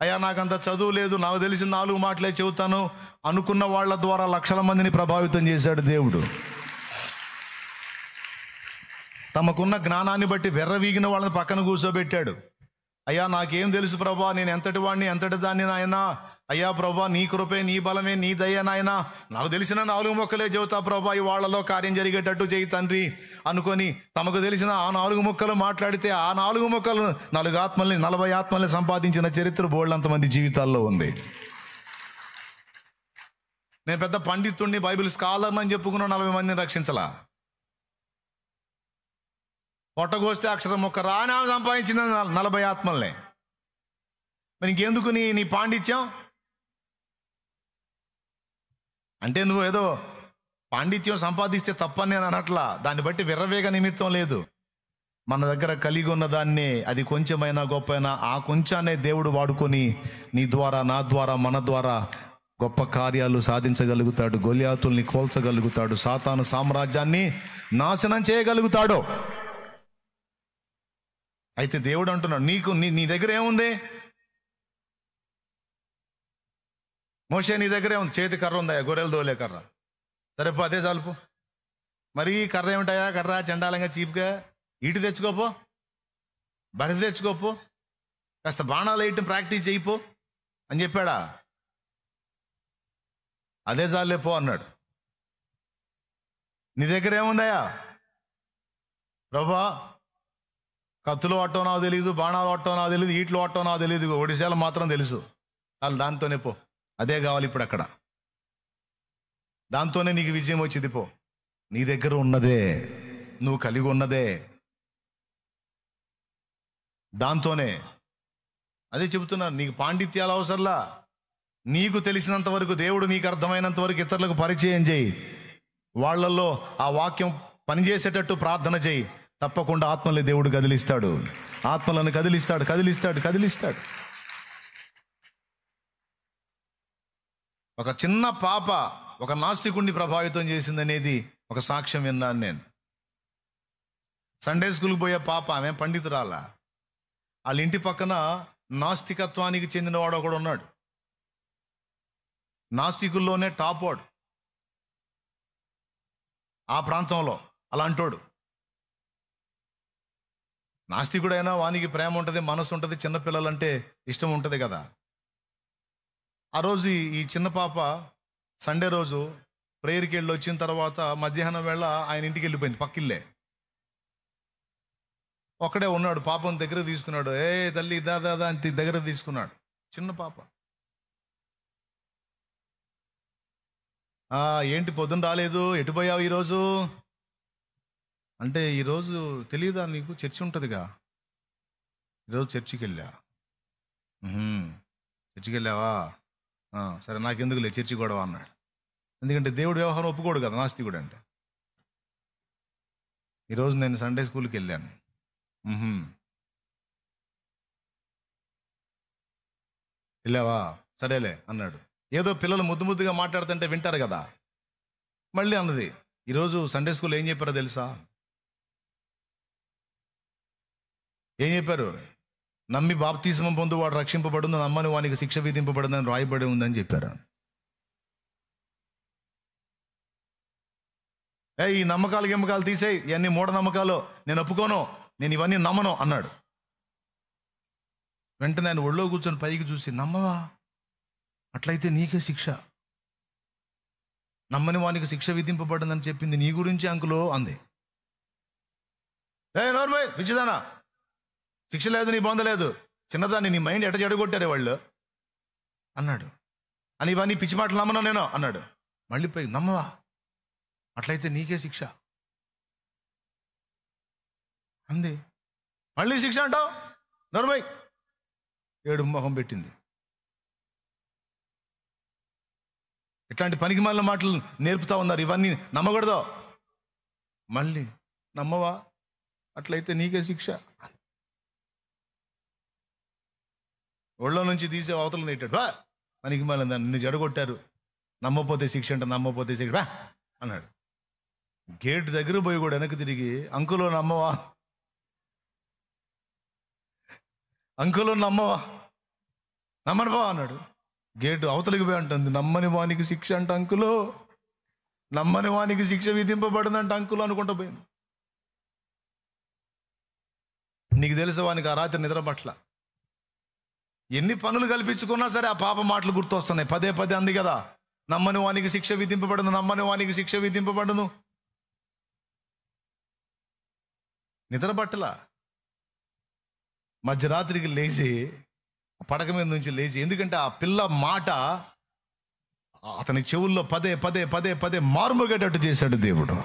అయ్యా నాకంత చదువు లేదు, నాకు తెలిసిన 4 మాటలే చెబుతాను అనుకున్న వాళ్ళ ద్వారా లక్షల మందిని ప్రభావితం చేశాడు దేవుడు. తమకున్న జ్ఞానాన్ని బట్టి వెర్రవీగిన వాళ్ళని పక్కన కూర్చోబెట్టాడు. అయ్యా నాకేం తెలుసు ప్రభా, నేను ఎంతటి వాడిని ఎంతటి దాన్ని నాయనా, అయ్యా ప్రభా నీ కృపే నీ బలమే నీ దయ నాయనా, నాకు తెలిసిన 4 ముక్కలే చెబుతా ప్రభా, ఈ వాళ్ళలో కార్యం జరిగేటట్టు చేయి తండ్రి అనుకొని తమకు తెలిసిన ఆ 4 ముక్కలు మాట్లాడితే ఆ 4 ముక్కలు 40 ఆత్మల్ని సంపాదించిన చరిత్ర బోళ్ళంతమంది జీవితాల్లో ఉంది. నేను పెద్ద పండితుడిని, బైబిల్ స్కాలర్ని అని చెప్పుకున్న 40 మందిని రక్షించలా. పొట్టగోస్తే అక్షరం మొక్క రానా సంపాదించిన 40 ఆత్మల్ని. మరి ఇంకెందుకు నీ పాండిత్యం? అంటే నువ్వు ఏదో పాండిత్యం సంపాదిస్తే తప్పని నేను అనట్లా, దాన్ని బట్టి విర్రవేగ నిమిత్తం లేదు. మన దగ్గర కలిగి ఉన్న దాన్ని, అది కొంచెమైనా గొప్పైనా, ఆ కొంచాన్నే దేవుడు వాడుకొని నీ ద్వారా, నా ద్వారా, మన ద్వారా గొప్ప కార్యాలు సాధించగలుగుతాడు. గొలియాతుల్ని కోల్చగలుగుతాడు. సాతాను సామ్రాజ్యాన్ని నాశనం చేయగలుగుతాడు. అయితే దేవుడు అంటున్నాడు, నీ దగ్గర ఏముంది? మోషే నీ దగ్గర ఏముంది? చేతి కర్ర ఉందా? గొర్రెలు దోలే కర్ర. సరేపో, అదే చాలుపు. మరి కర్ర ఏమిటాయా? కర్ర చండాలంగా చీప్గా ఈటి తెచ్చుకోపో, బరి తెచ్చుకోపో, కాస్త బాణాలు వేయటం ప్రాక్టీస్ చేయిపో అని చెప్పాడా? అదే చాలేపో అన్నాడు. నీ దగ్గర ఏముందయా? ప్రభా కత్తులు పట్టడం నాకు తెలియదు, బాణాలు పట్టడం నాకు తెలియదు, ఈట్లు పట్టడం నాకు తెలియదు, ఒడిశాలు మాత్రం తెలుసు, వాళ్ళు దాంతోనే పో. అదే కావాలి ఇప్పుడు అక్కడ, దాంతోనే నీకు విజయం వచ్చింది. పో, నీ దగ్గర ఉన్నదే, నువ్వు కలిగి ఉన్నదే, దాంతోనే. అదే చెబుతున్నాను, నీకు పాండిత్యాలు అవసరంలా. నీకు తెలిసినంత వరకు, దేవుడు నీకు అర్థమైనంత వరకు ఇతరులకు పరిచయం చేయి. వాళ్ళల్లో ఆ వాక్యం పనిచేసేటట్టు ప్రార్థన చేయి. తప్పకుండా ఆత్మల్ని దేవుడు కదిలిస్తాడు. ఆత్మలను కదిలిస్తాడు, కదిలిస్తాడు, కదిలిస్తాడు. ఒక చిన్న పాప ఒక నాస్తికుడిని ప్రభావితం చేసిందనేది ఒక సాక్ష్యం విన్నాను నేను. సండే స్కూల్కి పోయే పాప, ఆమె పండితురాల. వాళ్ళ ఇంటి పక్కన నాస్తికత్వానికి చెందినవాడు ఒకడు ఉన్నాడు. నాస్తికుల్లోనే టాప్ వాడు ఆ ప్రాంతంలో. అలాంటోడు నాస్తికుడైనా వానికి ప్రేమ ఉంటుంది, మనసు ఉంటుంది, చిన్నపిల్లలంటే ఇష్టం ఉంటుంది కదా. ఆ రోజు ఈ చిన్న పాప సండే రోజు ప్రేయర్కి వెళ్ళి వచ్చిన తర్వాత మధ్యాహ్నం వేళ ఆయన ఇంటికి వెళ్ళిపోయింది, పక్కిల్లే. ఒక్కడే ఉన్నాడు. పాపం దగ్గర తీసుకున్నాడు. ఏ తల్లి దాదా అంత దగ్గర తీసుకున్నాడు. చిన్న పాప. ఏంటి పొద్దున్న రాలేదు, ఎటు పోయావు ఈరోజు అంటే, ఈరోజు తెలియదా నీకు, చర్చి ఉంటుందిగా, ఈరోజు చర్చికి వెళ్ళా. చర్చికి వెళ్ళావా, సరే నాకెందుకులే చర్చి గొడవ అన్నాడు. ఎందుకంటే దేవుడు వ్యవహారం ఒప్పుకోడు కదా నాస్తికుడు అంటే. ఈరోజు నేను సండే స్కూల్కి వెళ్ళాను. వెళ్ళావా, సరేలే అన్నాడు. ఏదో పిల్లలు ముద్దు ముద్దుగా మాట్లాడుతుంటే వింటారు కదా. మళ్ళీ అన్నది, ఈరోజు సండే స్కూల్ ఏం చెప్పారో తెలుసా? ఏం చెప్పారు? నమ్మి బాప్తిస్మం పొందు వాడు రక్షింపబడును, నమ్మని వానికి శిక్ష విధింపబడునని రాయబడి ఉందని చెప్పారు. ఈ నమ్మకాలు గిమ్మకాలు తీసేయి, ఇవన్నీ మూఢనమ్మకాలు, నేను ఒప్పుకోను, నేను ఇవన్నీ నమ్మను అన్నాడు. వెంటనే ఆయన ఒళ్ళో కూర్చొని పైకి చూసి, నమ్మవా, అట్లయితే నీకే శిక్ష, నమ్మని వానికి శిక్ష విధింపబడిందని చెప్పింది నీ గురించి అంకులో అంది. నోర్మై పిచ్చిదానా, శిక్ష లేదు, నీ బొంద లేదు, చిన్నదాన్ని నీ మైండ్ ఎట చెడగొట్టారే వాళ్ళు అన్నాడు. అని ఇవన్నీ పిచ్చి మాటలు నమ్మను నేను అన్నాడు. మళ్ళీ పోయి, నమ్మవా, అట్లయితే నీకే శిక్ష అంది. మళ్ళీ శిక్ష అంటావు, నోర్మై, ఏడు మొహం పెట్టింది. ఇట్లాంటి పనికి మాలిన మాటలు నేర్పుతా ఉన్నారు. ఇవన్నీ నమ్మకూడదు. మళ్ళీ, నమ్మవా, అట్లయితే నీకే శిక్ష. ఒళ్ళో నుంచి తీసే అవతల నెట్టాడు. బా పనికి మాలిన దాన్ని, నిన్ను జడగొట్టారు, నమ్మపోతే శిక్ష అంట, నమ్మపోతే శిక్ష బా అన్నాడు. గేట్ దగ్గర పోయి కూడా వెనక్కి తిరిగి, అంకులో నమ్మవా, అంకులో నమ్మవా, నమ్మను బా అన్నాడు. గేటు అవతలికి పోయి అంటుంది, నమ్మని వానికి శిక్ష అంట అంకులో, నమ్మని వానికి శిక్ష విధింపబడిందంట అంకులు అనుకుంటూ పోయింది. నీకు తెలుసు వానికి ఆ రాత్రి నిద్ర పట్ల. ఎన్ని పనులు కల్పించుకున్నా సరే ఆ పాప మాటలు గుర్తొస్తున్నాయి. పదే పదే అంది కదా, నమ్మని వానికి శిక్ష విధింపబడును, నమ్మని వానికి శిక్ష విధింపబడును. నిద్ర పట్టల. మధ్యరాత్రికి లేచి పడక మీద నుంచి లేచి, ఎందుకంటే ఆ పిల్ల మాట అతని చెవుల్లో పదే పదే పదే పదే మారుమోగేటట్టు చేశాడు దేవుడు.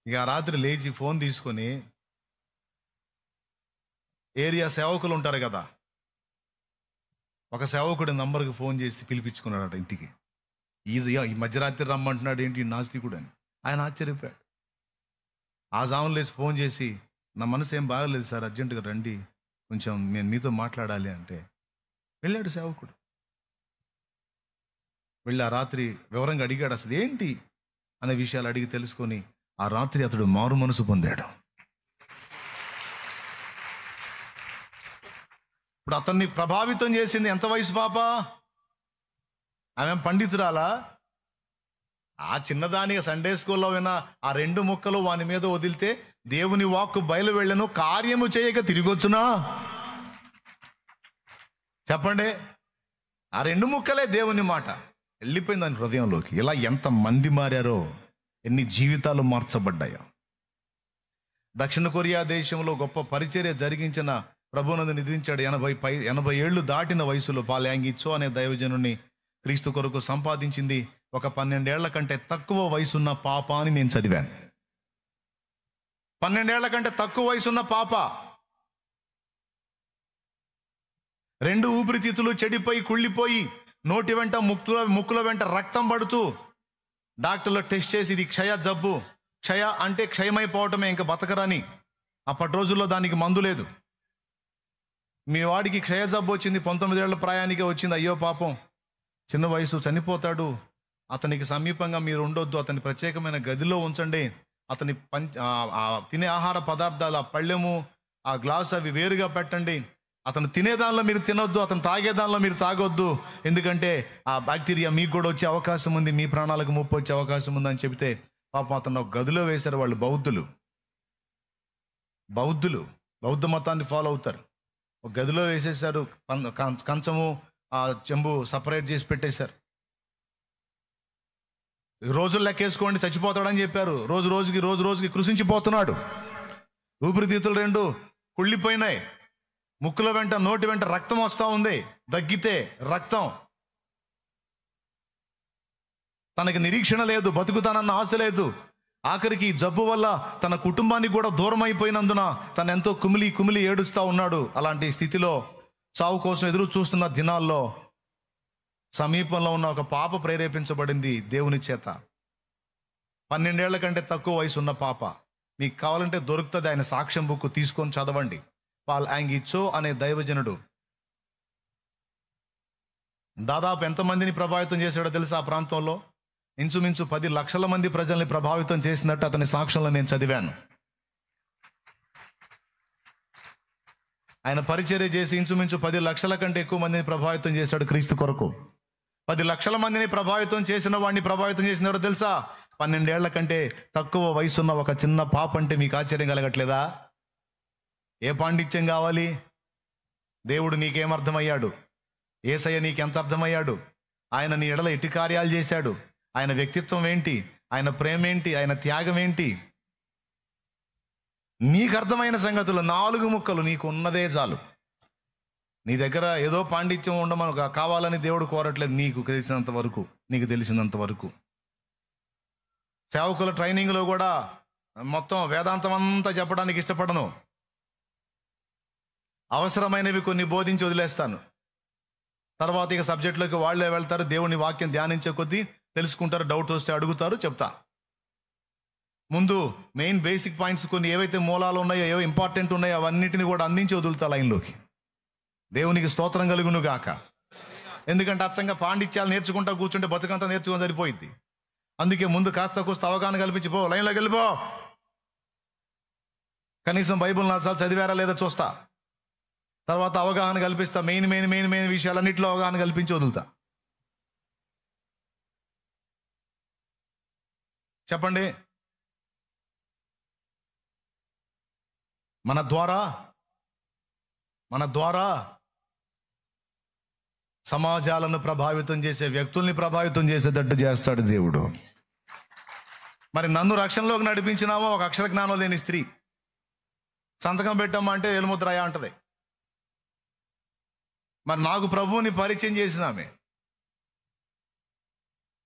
ఇక ఆ రాత్రి లేచి ఫోన్ తీసుకొని, ఏరియా సేవకులు ఉంటారు కదా, ఒక సేవకుడి నంబర్కి ఫోన్ చేసి పిలిపించుకున్నాడట ఇంటికి. ఈ మధ్యరాత్రి రమ్మంటున్నాడు ఏంటి నాస్తికుడు అని. ఆయన ఆశ్చర్యపోయాడు. ఆ జాములు లేచి ఫోన్ చేసి, నా మనసు ఏం బాగలేదు సార్, అర్జెంటుగా రండి, కొంచెం నేను మీతో మాట్లాడాలి అంటే వెళ్ళాడు సేవకుడు. వెళ్ళి ఆ రాత్రి వివరంగా అడిగాడు, అసలు ఏంటి అనే విషయాలు అడిగి తెలుసుకొని ఆ రాత్రి అతడు మారు మనసు పొందాడు. ఇప్పుడు అతన్ని ప్రభావితం చేసింది ఎంత వయసు పాప? ఆమె పండితురాలా? ఆ చిన్నదానికి సండే స్కూల్లో విన్న ఆ 2 ముక్కలు వాని మీద వదిలితే దేవుని వాక్కు బయలు వెళ్ళను, కార్యము చేయక తిరిగొచ్చునా? చెప్పండి. ఆ 2 ముక్కలే దేవుని మాట వెళ్ళిపోయింది దాని హృదయంలోకి. ఇలా ఎంత మంది మారారో, ఎన్ని జీవితాలు మార్చబడ్డాయో. దక్షిణ కొరియా దేశంలో గొప్ప పరిచర్య జరిగించిన ప్రభువునందు నిద్రించాడు. 80 ఏళ్ళు దాటిన వయసులో పాల్యాంగి చో అనే దైవజనుని క్రీస్తు కొరకు సంపాదించింది ఒక 12 ఏళ్ల కంటే తక్కువ వయసున్న పాప అని నేను చదివాను. 12 ఏళ్ల కంటే తక్కువ వయసున్న పాప. 2 ఊపిరితిత్తులు చెడిపోయి కుళ్ళిపోయి నోటి వెంట ముక్కుల వెంట రక్తం పడుతూ డాక్టర్లు టెస్ట్ చేసి ఇది క్షయ జబ్బు, క్షయ అంటే క్షయమైపోవటమే, ఇంకా బతకరని. అప్పటి రోజుల్లో దానికి మందు లేదు. మీ వాడికి క్షయ జబ్బు వచ్చింది, 19 ఏళ్ల ప్రాయానికే వచ్చింది, అయ్యో పాపం చిన్న వయసు చనిపోతాడు, అతనికి సమీపంగా మీరు ఉండొద్దు, అతని ప్రత్యేకమైన గదిలో ఉంచండి, అతని తినే ఆహార పదార్థాలు, ఆ పళ్ళెము ఆ గ్లాసు అవి వేరుగా పెట్టండి, అతను తినేదానిలో మీరు తినొద్దు, అతను తాగేదానిలో మీరు తాగొద్దు, ఎందుకంటే ఆ బ్యాక్టీరియా మీకు కూడా వచ్చే అవకాశం ఉంది, మీ ప్రాణాలకు ముప్పు వచ్చే అవకాశం ఉందని చెబితే పాపం అతను ఒక గదిలో వేశారు. వాళ్ళు బౌద్ధ మతాన్ని ఫాలో అవుతారు. ఒక గదిలో వేసేసారు, కంచము ఆ చెంబు సపరేట్ చేసి పెట్టేశారు. రోజులు లెక్కేసుకోండి, చచ్చిపోతాడని చెప్పారు. రోజు రోజుకి కృషించిపోతున్నాడు. ఊపిరితిత్తులు 2 కుళ్ళిపోయినాయి, ముక్కుల వెంట నోటి వెంట రక్తం వస్తూ ఉంది, దగ్గితే రక్తం. తనకి నిరీక్షణ లేదు, బతుకుతానన్న ఆశ లేదు. ఆఖరికి జబ్బు వల్ల తన కుటుంబానికి కూడా దూరం అయిపోయినందున తను ఎంతో కుమిలి ఏడుస్తూ ఉన్నాడు. అలాంటి స్థితిలో చావు కోసం ఎదురు చూస్తున్న దినాల్లో సమీపంలో ఉన్న ఒక పాప ప్రేరేపించబడింది దేవుని చేత. 12 ఏళ్ల కంటే తక్కువ వయసు ఉన్న పాప. మీకు కావాలంటే దొరుకుతుంది, ఆయన సాక్ష్యం బుక్ తీసుకొని చదవండి. పాల్ యాంగిచో అనే దైవజనుడు దాదాపు ఎంతమందిని ప్రభావితం చేశాడో తెలుసా? ఆ ప్రాంతంలో ఇంచుమించు 10 లక్షల మంది ప్రజల్ని ప్రభావితం చేసినట్టు అతని సాక్ష్యంలో నేను చదివాను. ఆయన పరిచర్య చేసి ఇంచుమించు 10 లక్షల కంటే ఎక్కువ మందిని ప్రభావితం చేశాడు క్రీస్తు కొరకు. 10 లక్షల మందిని ప్రభావితం చేసిన వాడిని ప్రభావితం చేసినారో తెలుసా? 12 ఏళ్ల కంటే తక్కువ వయసున్న ఒక చిన్న పాప. అంటే మీకు ఆశ్చర్యం కలగట్లేదా? ఏ పాండిత్యం కావాలి? దేవుడు నీకేం అర్థమయ్యాడు? యేసయ్య నీకెంత అర్థమయ్యాడు? ఆయన నీ ఎడల ఎట్టి కార్యాలు చేశాడు? ఆయన వ్యక్తిత్వం ఏంటి? ఆయన ప్రేమ ఏంటి? ఆయన త్యాగం ఏంటి? నీకు అర్థమైన సంగతులు 4 ముక్కలు నీకు ఉన్నదే చాలు. నీ దగ్గర ఏదో పాండిత్యం ఉండమని కావాలని దేవుడు కోరట్లేదు. నీకు తెలిసినంత వరకు సేవకుల ట్రైనింగ్లో కూడా మొత్తం వేదాంతం అంతా చెప్పడానికి ఇష్టపడను. అవసరమైనవి కొన్ని బోధించి వదిలేస్తాను. తర్వాత ఇక సబ్జెక్టులోకి వాళ్ళే వెళ్తారు. దేవుని వాక్యం ధ్యానించే కొద్దీ తెలుసుకుంటారు. డౌట్ వస్తే అడుగుతారు, చెప్తా. ముందు మెయిన్ బేసిక్ పాయింట్స్ కొన్ని ఏవైతే మూలాలు ఉన్నాయో, ఏవో ఇంపార్టెంట్ ఉన్నాయో అవన్నిటిని కూడా అందించి వదులుతా లైన్లోకి. దేవునికి స్తోత్రం కలుగును గాక. ఎందుకంటే అచ్చంగా పాండిత్యాలు నేర్చుకుంటా కూర్చుంటే బతుకంతా నేర్చుకొని సరిపోయింది. అందుకే ముందు కాస్త అవగాహన కల్పించి పో, లైన్లోకి వెళ్ళిపో. కనీసం బైబుల్ 4 సార్లు చదివారా లేదా చూస్తా. తర్వాత అవగాహన కల్పిస్తా. మెయిన్ విషయాలన్నింటిలో అవగాహన కల్పించి వదులుతా. చెప్పండి. మన ద్వారా సమాజాలను ప్రభావితం చేసే వ్యక్తుల్ని ప్రభావితం చేసేటట్టు చేస్తాడు దేవుడు. మరి నన్ను రక్షణలోకి నడిపించినామో ఒక అక్షర జ్ఞానం లేని స్త్రీ సంతకం పెట్టమ్మా అంటే ఎలుముద్రాయ అంటది. మరి నాకు ప్రభువుని పరిచయం చేసినామే.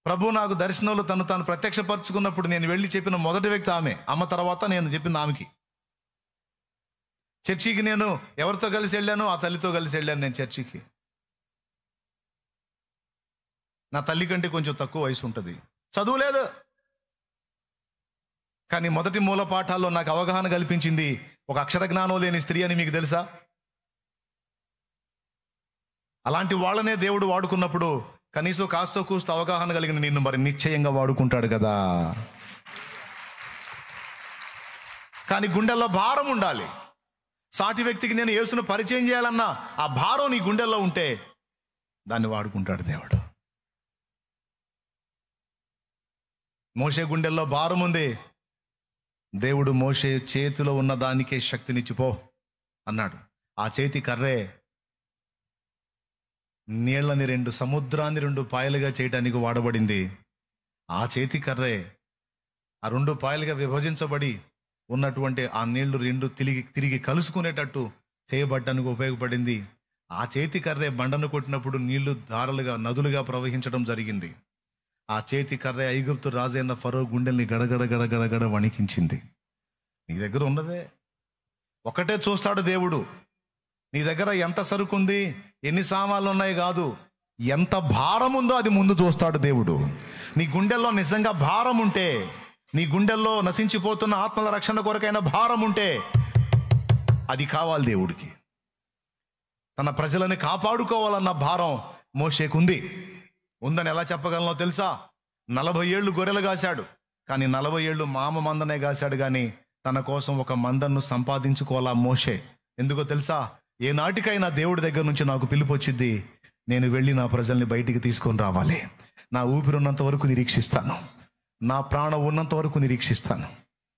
ప్రభు నాకు దర్శనంలో తాను ప్రత్యక్షపరుచుకున్నప్పుడు నేను వెళ్ళి చెప్పిన మొదటి వ్యక్తి ఆమె. అమ్మ తర్వాత నేను చెప్పిన ఆమెకి. చర్చికి నేను ఎవరితో కలిసి వెళ్ళాను? ఆ తల్లితో కలిసి వెళ్ళాను నేను చర్చికి. నా తల్లి కంటే కొంచెం తక్కువ వయసు ఉంటుంది, చదువు లేదు. కానీ మొదటి మూల పాఠాల్లో నాకు అవగాహన కల్పించింది ఒక అక్షర జ్ఞానం లేని స్త్రీ అని మీకు తెలుసా? అలాంటి వాళ్ళనే దేవుడు వాడుకున్నప్పుడు కనీసం కాస్త కూస్త అవగాహన కలిగిన నిన్ను మరి నిశ్చయంగా వాడుకుంటాడు కదా. కానీ గుండెల్లో భారం ఉండాలి. సాటి వ్యక్తికి నేను యేసును పరిచయం చేయాలన్నా ఆ భారం నీ గుండెల్లో ఉంటే దాన్ని వాడుకుంటాడు దేవుడు. మోషే గుండెల్లో భారం ఉంది. దేవుడు మోషే చేతిలో ఉన్న దానికే శక్తినిచ్చిపో అన్నాడు. ఆ చేతి కర్రే నీళ్లని 2 సముద్రాన్ని 2 పాయలుగా చేయడానికి వాడబడింది. ఆ చేతి కర్రే ఆ 2 పాయలుగా విభజించబడి ఉన్నటువంటి ఆ నీళ్లు 2 తిరిగి కలుసుకునేటట్టు చేయబడ్డానికి ఉపయోగపడింది. ఆ చేతి కర్రే బండను కొట్టినప్పుడు నీళ్లు ధారలుగా నదులుగా ప్రవహించడం జరిగింది. ఆ చేతి కర్రే ఐగుప్తు రాజైన ఫరో గుండెల్ని గడగడ వణికించింది. నీ దగ్గర ఉన్నదే ఒకటే చూస్తాడు దేవుడు. నీ దగ్గర ఎంత సరుకు ఉంది, ఎన్ని సామాన్లు ఉన్నాయి కాదు, ఎంత భారం ఉందో అది ముందు చూస్తాడు దేవుడు. నీ గుండెల్లో నిజంగా భారం ఉంటే, నీ గుండెల్లో నశించిపోతున్న ఆత్మల రక్షణ కొరకైన భారం ఉంటే అది కావాలి దేవుడికి. తన ప్రజలని కాపాడుకోవాలన్న భారం మోషేకుంది. ఉందని ఎలా చెప్పగలనో తెలుసా? 40 ఏళ్ళు గొర్రెలు కాశాడు, కానీ 40 ఏళ్ళు మామ మందనే కాశాడు, కానీ తన కోసం ఒక మందను సంపాదించుకోవాలా మోషే. ఎందుకో తెలుసా? ఏ నాటికైనా దేవుడి దగ్గర నుంచి నాకు పిలుపు వచ్చింది, నేను వెళ్ళి నా ప్రజల్ని బయటికి తీసుకొని రావాలి. నా ఊపిరి ఉన్నంత వరకు నిరీక్షిస్తాను, నా ప్రాణం ఉన్నంత వరకు నిరీక్షిస్తాను.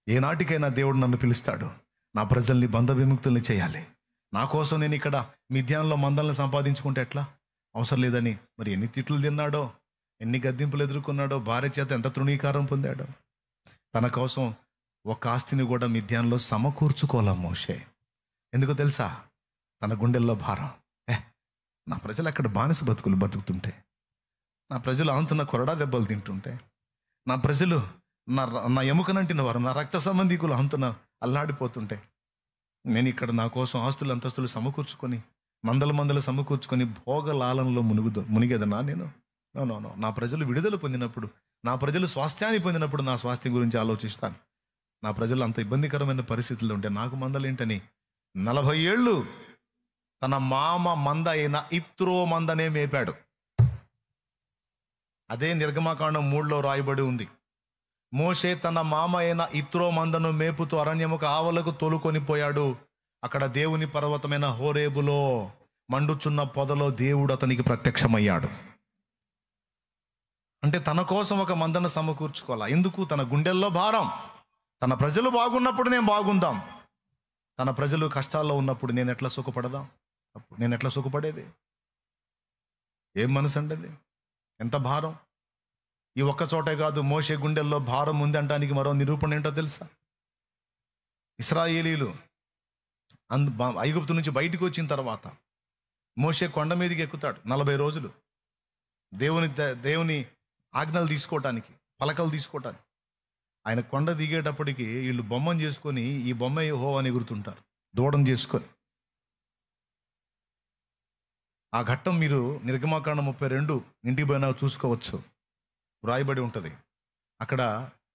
ఏ నాటికైనా దేవుడు నన్ను పిలుస్తాడు, నా ప్రజల్ని బంధ విముక్తుల్ని చేయాలి. నా కోసం నేను ఇక్కడ మిద్యాన్లో మందల్ని సంపాదించుకుంటే ఎట్లా? అవసరం లేదని మరి ఎన్ని తిట్లు తిన్నాడో, ఎన్ని గద్దింపులు ఎదుర్కొన్నాడో, భార్య చేత ఎంత తృణీకారం పొందాడో. తన కోసం ఒక ఆస్తిని కూడా మిద్యాన్లో సమకూర్చుకోవాలా మోషే. ఎందుకో తెలుసా? తన గుండెల్లో భారం. నా ప్రజలు అక్కడ బానిస బతుకులు బతుకుతుంటే, నా ప్రజలు ఆంతున్న కొరడా దెబ్బలు తింటుంటే, నా ప్రజలు నా ఎముకనంటిన వారు, నా రక్త సంబంధికులు ఆంతున్న అల్లాడిపోతుంటే, నేను ఇక్కడ నా కోసం ఆస్తులు అంతస్తులు సమకూర్చుకొని, మందలు సమకూర్చుకొని భోగలాలంలో మునిగేదనా నేను? నో. నా ప్రజలు విడుదల పొందినప్పుడు, నా ప్రజలు స్వాస్థ్యాన్ని పొందినప్పుడు నా స్వాస్థ్యం గురించి ఆలోచిస్తాను. నా ప్రజలు అంత ఇబ్బందికరమైన పరిస్థితుల్లో ఉంటే నాకు మందలేంటని 40 ఏళ్ళు తన మామ మంద అయిన ఇత్రో మందనే మేపాడు. అదే నిర్గమకాండం 3లో రాయబడి ఉంది. మోషే తన మామ అయిన ఇత్రో మందను మేపుతూ అరణ్యముకు ఆవలకు తోలుకొని పోయాడు. అక్కడ దేవుని పర్వతమైన హోరేబులో మండుచున్న పొదలో దేవుడు అతనికి ప్రత్యక్షమయ్యాడు. అంటే తన కోసం ఒక మందను సమకూర్చుకోవాలా. ఎందుకు? తన గుండెల్లో భారం. తన ప్రజలు బాగున్నప్పుడు నేను బాగుందాం, తన ప్రజలు కష్టాల్లో ఉన్నప్పుడు నేను ఎట్లా సుఖపడదాం? నేను ఎట్లా సుఖపడేది? ఏం మనసు అండి అది? ఎంత భారం! ఈ ఒక్క చోటే కాదు, మోషే గుండెల్లో భారం ఉంది అంటానికి మరో నిరూపణ ఏంటో తెలుసా? ఇశ్రాయేలీలు ఐగుప్తు నుంచి బయటికి వచ్చిన తర్వాత మోషే కొండ మీదకి ఎక్కుతాడు 40 రోజులు దేవుని ఆజ్ఞలు తీసుకోవటానికి, పలకలు తీసుకోవటానికి. ఆయన కొండ దిగేటప్పటికి వీళ్ళు బొమ్మను చేసుకొని, ఈ బొమ్మ యెహోవా అని ఎగురుతుంటారు దూడం చేసుకొని. ఆ ఘట్టం మీరు నిర్గమకాండం 32 ఇంటికి పోయినా చూసుకోవచ్చు, వ్రాయబడి ఉంటుంది. అక్కడ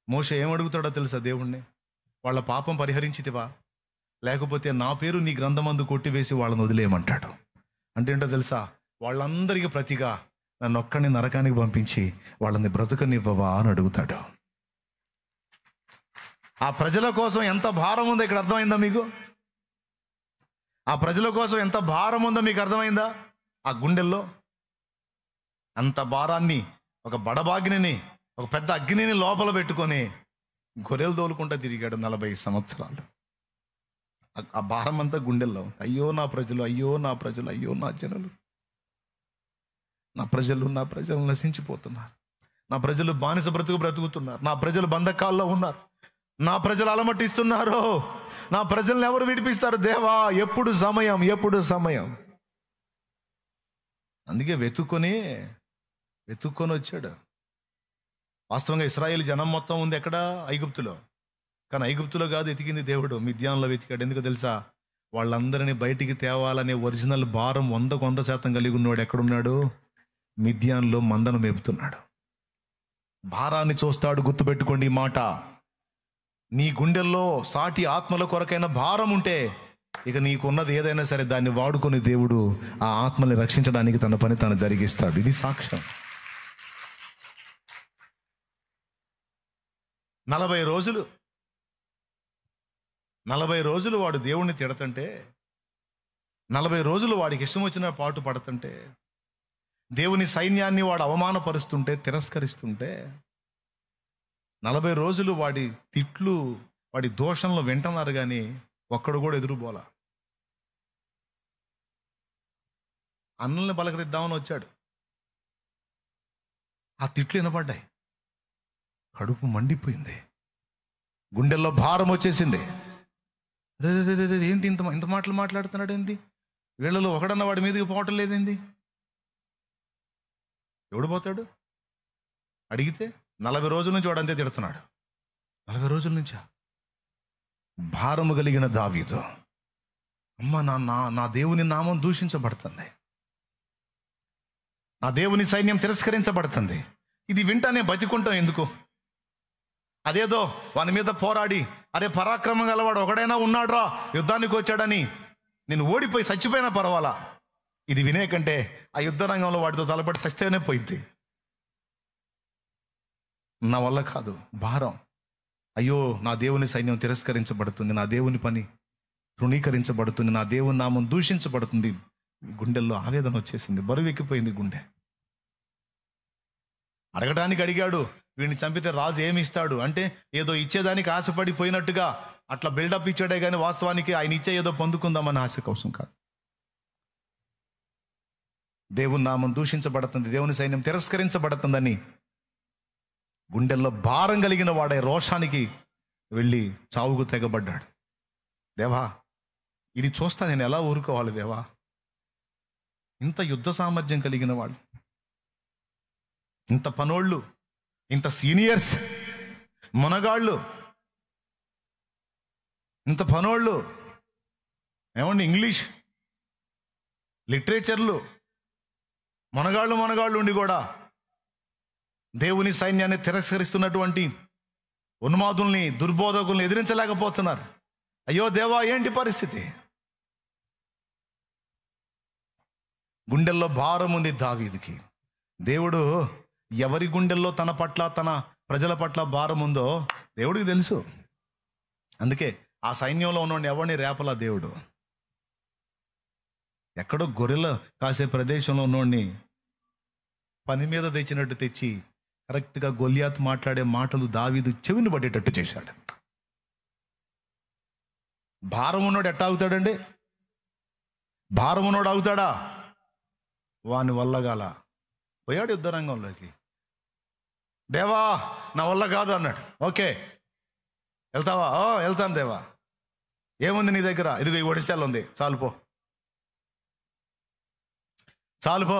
మోషే ఏమడుగుతాడో తెలుసా దేవుణ్ణి? వాళ్ళ పాపం పరిహరించితివా, లేకపోతే నా పేరు నీ గ్రంథమందు కొట్టివేసి వాళ్ళని వదిలేయమంటాడు. అంటే ఏంటో తెలుసా? వాళ్ళందరికీ ప్రతిగా నన్ను ఒక్కడిని నరకానికి పంపించి వాళ్ళని బ్రతకనివ్వవా అని అడుగుతాడు. ఆ ప్రజల కోసం ఎంత భారం ఉందో ఇక్కడ అర్థమైందా మీకు? ఆ ప్రజల కోసం ఎంత భారం ఉందో మీకు అర్థమైందా? ఆ గుండెల్లో అంత భారాన్ని, ఒక బడబాగ్నిని, ఒక పెద్ద అగ్నిని లోపల పెట్టుకొని గొర్రెలు తోలుకుంటా తిరిగాడు 40 సంవత్సరాలు. ఆ భారం అంతా గుండెల్లో. అయ్యో నా ప్రజలు, అయ్యో నా ప్రజలు, అయ్యో నా జనులు, నా ప్రజలు నశించిపోతున్నారు, నా ప్రజలు బానిస బ్రతుకుతున్నారు, నా ప్రజలు బంధకాల్లో ఉన్నారు, నా ప్రజలు అలమటిస్తున్నారు, నా ప్రజల్ని ఎవరు విడిపిస్తారు దేవా? ఎప్పుడు సమయం? అందుకే వెతుక్కొని వచ్చాడు. వాస్తవంగా ఇశ్రాయేలు జనం మొత్తం ఉంది ఎక్కడ? ఐగుప్తులో. కానీ ఐగుప్తులో కాదు ఎతికింది దేవుడు, మిద్యాన్లో వెతికాడు. ఎందుకు తెలుసా? వాళ్ళందరినీ బయటికి తేవాలనే ఒరిజినల్ భారం 100% కలిగి ఉన్నాడు. ఎక్కడున్నాడు? మిద్యాన్లో మందను మేపుతున్నాడు. భారాన్ని చూస్తాడు. గుర్తుపెట్టుకోండి ఈ మాట. నీ గుండెల్లో సాటి ఆత్మల కొరకైన భారం ఉంటే ఇక నీకున్నది ఏదైనా సరే దాన్ని వాడుకొని దేవుడు ఆ ఆత్మల్ని రక్షించడానికి తన పని తాను జరిగిస్తాడు. ఇది సాక్ష్యం. 40 రోజులు వాడు దేవుణ్ణి తిడతంటే, 40 రోజులు వాడికి ఇష్టం వచ్చిన పాటు పడుతుంటే, దేవుని సైన్యాన్ని వాడు అవమానపరుస్తుంటే, తిరస్కరిస్తుంటే, 40 రోజులు వాడి తిట్లు, వాడి దోషంలో వింటున్నారు, కానీ ఒక్కడు కూడా ఎదురుపోలా. అన్నల్ని పలకరిద్దామని వచ్చాడు. ఆ తిట్లు వినపడ్డాయి. కడుపు మండిపోయింది, గుండెల్లో భారం వచ్చేసింది. ఏంటి ఇంత మాటలు మాట్లాడుతున్నాడు? ఏంది వీళ్ళలో ఒకడన్న వాడి మీదకి పోవటం లేదేంది? ఎవడు పోతాడు? అడిగితే 40 రోజుల నుంచి వాడు అంతే తిడుతున్నాడు. 40 రోజుల నుంచా? భారము కలిగిన దావీదు, అమ్మ నా దేవుని నామం దూషించబడుతుంది, నా దేవుని సైన్యం తిరస్కరించబడుతుంది. ఇది వింటానే బతికుంటాం ఎందుకు? అదేదో వాని మీద పోరాడి, అరే పరాక్రమం గలవాడు ఒకడైనా ఉన్నాడ్రా యుద్ధానికి వచ్చాడని నేను ఓడిపోయి చచ్చిపోయినా పర్వాలా, ఇది వినే కంటే ఆ యుద్ధ రంగంలో వాడితో తలపడి చస్తేనే పోయింది. నా వల్ల కాదు, భారం. అయ్యో, నా దేవుని సైన్యం తిరస్కరించబడుతుంది, నా దేవుని పని తృణీకరించబడుతుంది, నా దేవుని నామం దూషించబడుతుంది. గుండెల్లో ఆవేదన వచ్చేసింది, బరువెక్కిపోయింది గుండె. అడగడానికి అడిగాడు, వీడిని చంపితే రాజు ఏమి ఇస్తాడు అంటే ఏదో ఇచ్చేదానికి ఆశపడిపోయినట్టుగా అట్లా బిల్డప్ ఇచ్చాడే కానీ వాస్తవానికి ఆయన ఇచ్చే ఏదో పొందుకుందామన్న ఆశ కోసం కాదు. దేవుని నామం దూషించబడుతుంది, దేవుని సైన్యం తిరస్కరించబడుతుందని గుండెల్లో భారం కలిగిన వాడే రోషానికి వెళ్ళి చావుకు తెగబడ్డాడు. దేవా, ఇది చూస్తా నేను ఎలా ఊరుకోవాలి దేవా? ఇంత యుద్ధ సామర్థ్యం కలిగిన వాళ్ళు, ఇంత పనోళ్ళు, ఇంత సీనియర్స్, మునగాళ్ళు, ఇంత పనోళ్ళు, ఏమండి ఇంగ్లీష్ లిటరేచర్లు మునగాళ్ళు ఉండి కూడా దేవుని సైన్యాన్ని తిరస్కరిస్తున్నటువంటి ఉన్మాదుల్ని, దుర్బోధకుల్ని ఎదిరించలేకపోతున్నారు. అయ్యో దేవా, ఏంటి పరిస్థితి? గుండెల్లో భారం ఉంది దావీదుకి. దేవుడు ఎవరి గుండెల్లో తన పట్ల, తన ప్రజల పట్ల భారం ఉందో దేవుడికి తెలుసు. అందుకే ఆ సైన్యంలో ఉన్నవాడిని ఎవరిని రేపలా దేవుడు. ఎక్కడో గొర్రెల కాసే ప్రదేశంలో ఉన్నవాడిని పని మీద తెచ్చినట్టు తెచ్చి కరెక్ట్గా గొల్యాత్ మాట్లాడే మాటలు దావీదు చెవిని పడేటట్టు చేశాడు. భారం ఉన్నోడు ఎట్టా ఆగుతాడండి? భారం ఉన్నోడు ఆగుతాడా? వాని వల్ల గాల పోయాడు యుద్ధ రంగంలోకి. దేవా, నా వల్ల కాదు అన్నాడు. ఓకే, వెళ్తావా? వెళ్తాను దేవా. ఏముంది నీ దగ్గర? ఇదిగో ఈ ఒడిశాలు ఉంది, చాలుపో, చాలుపో,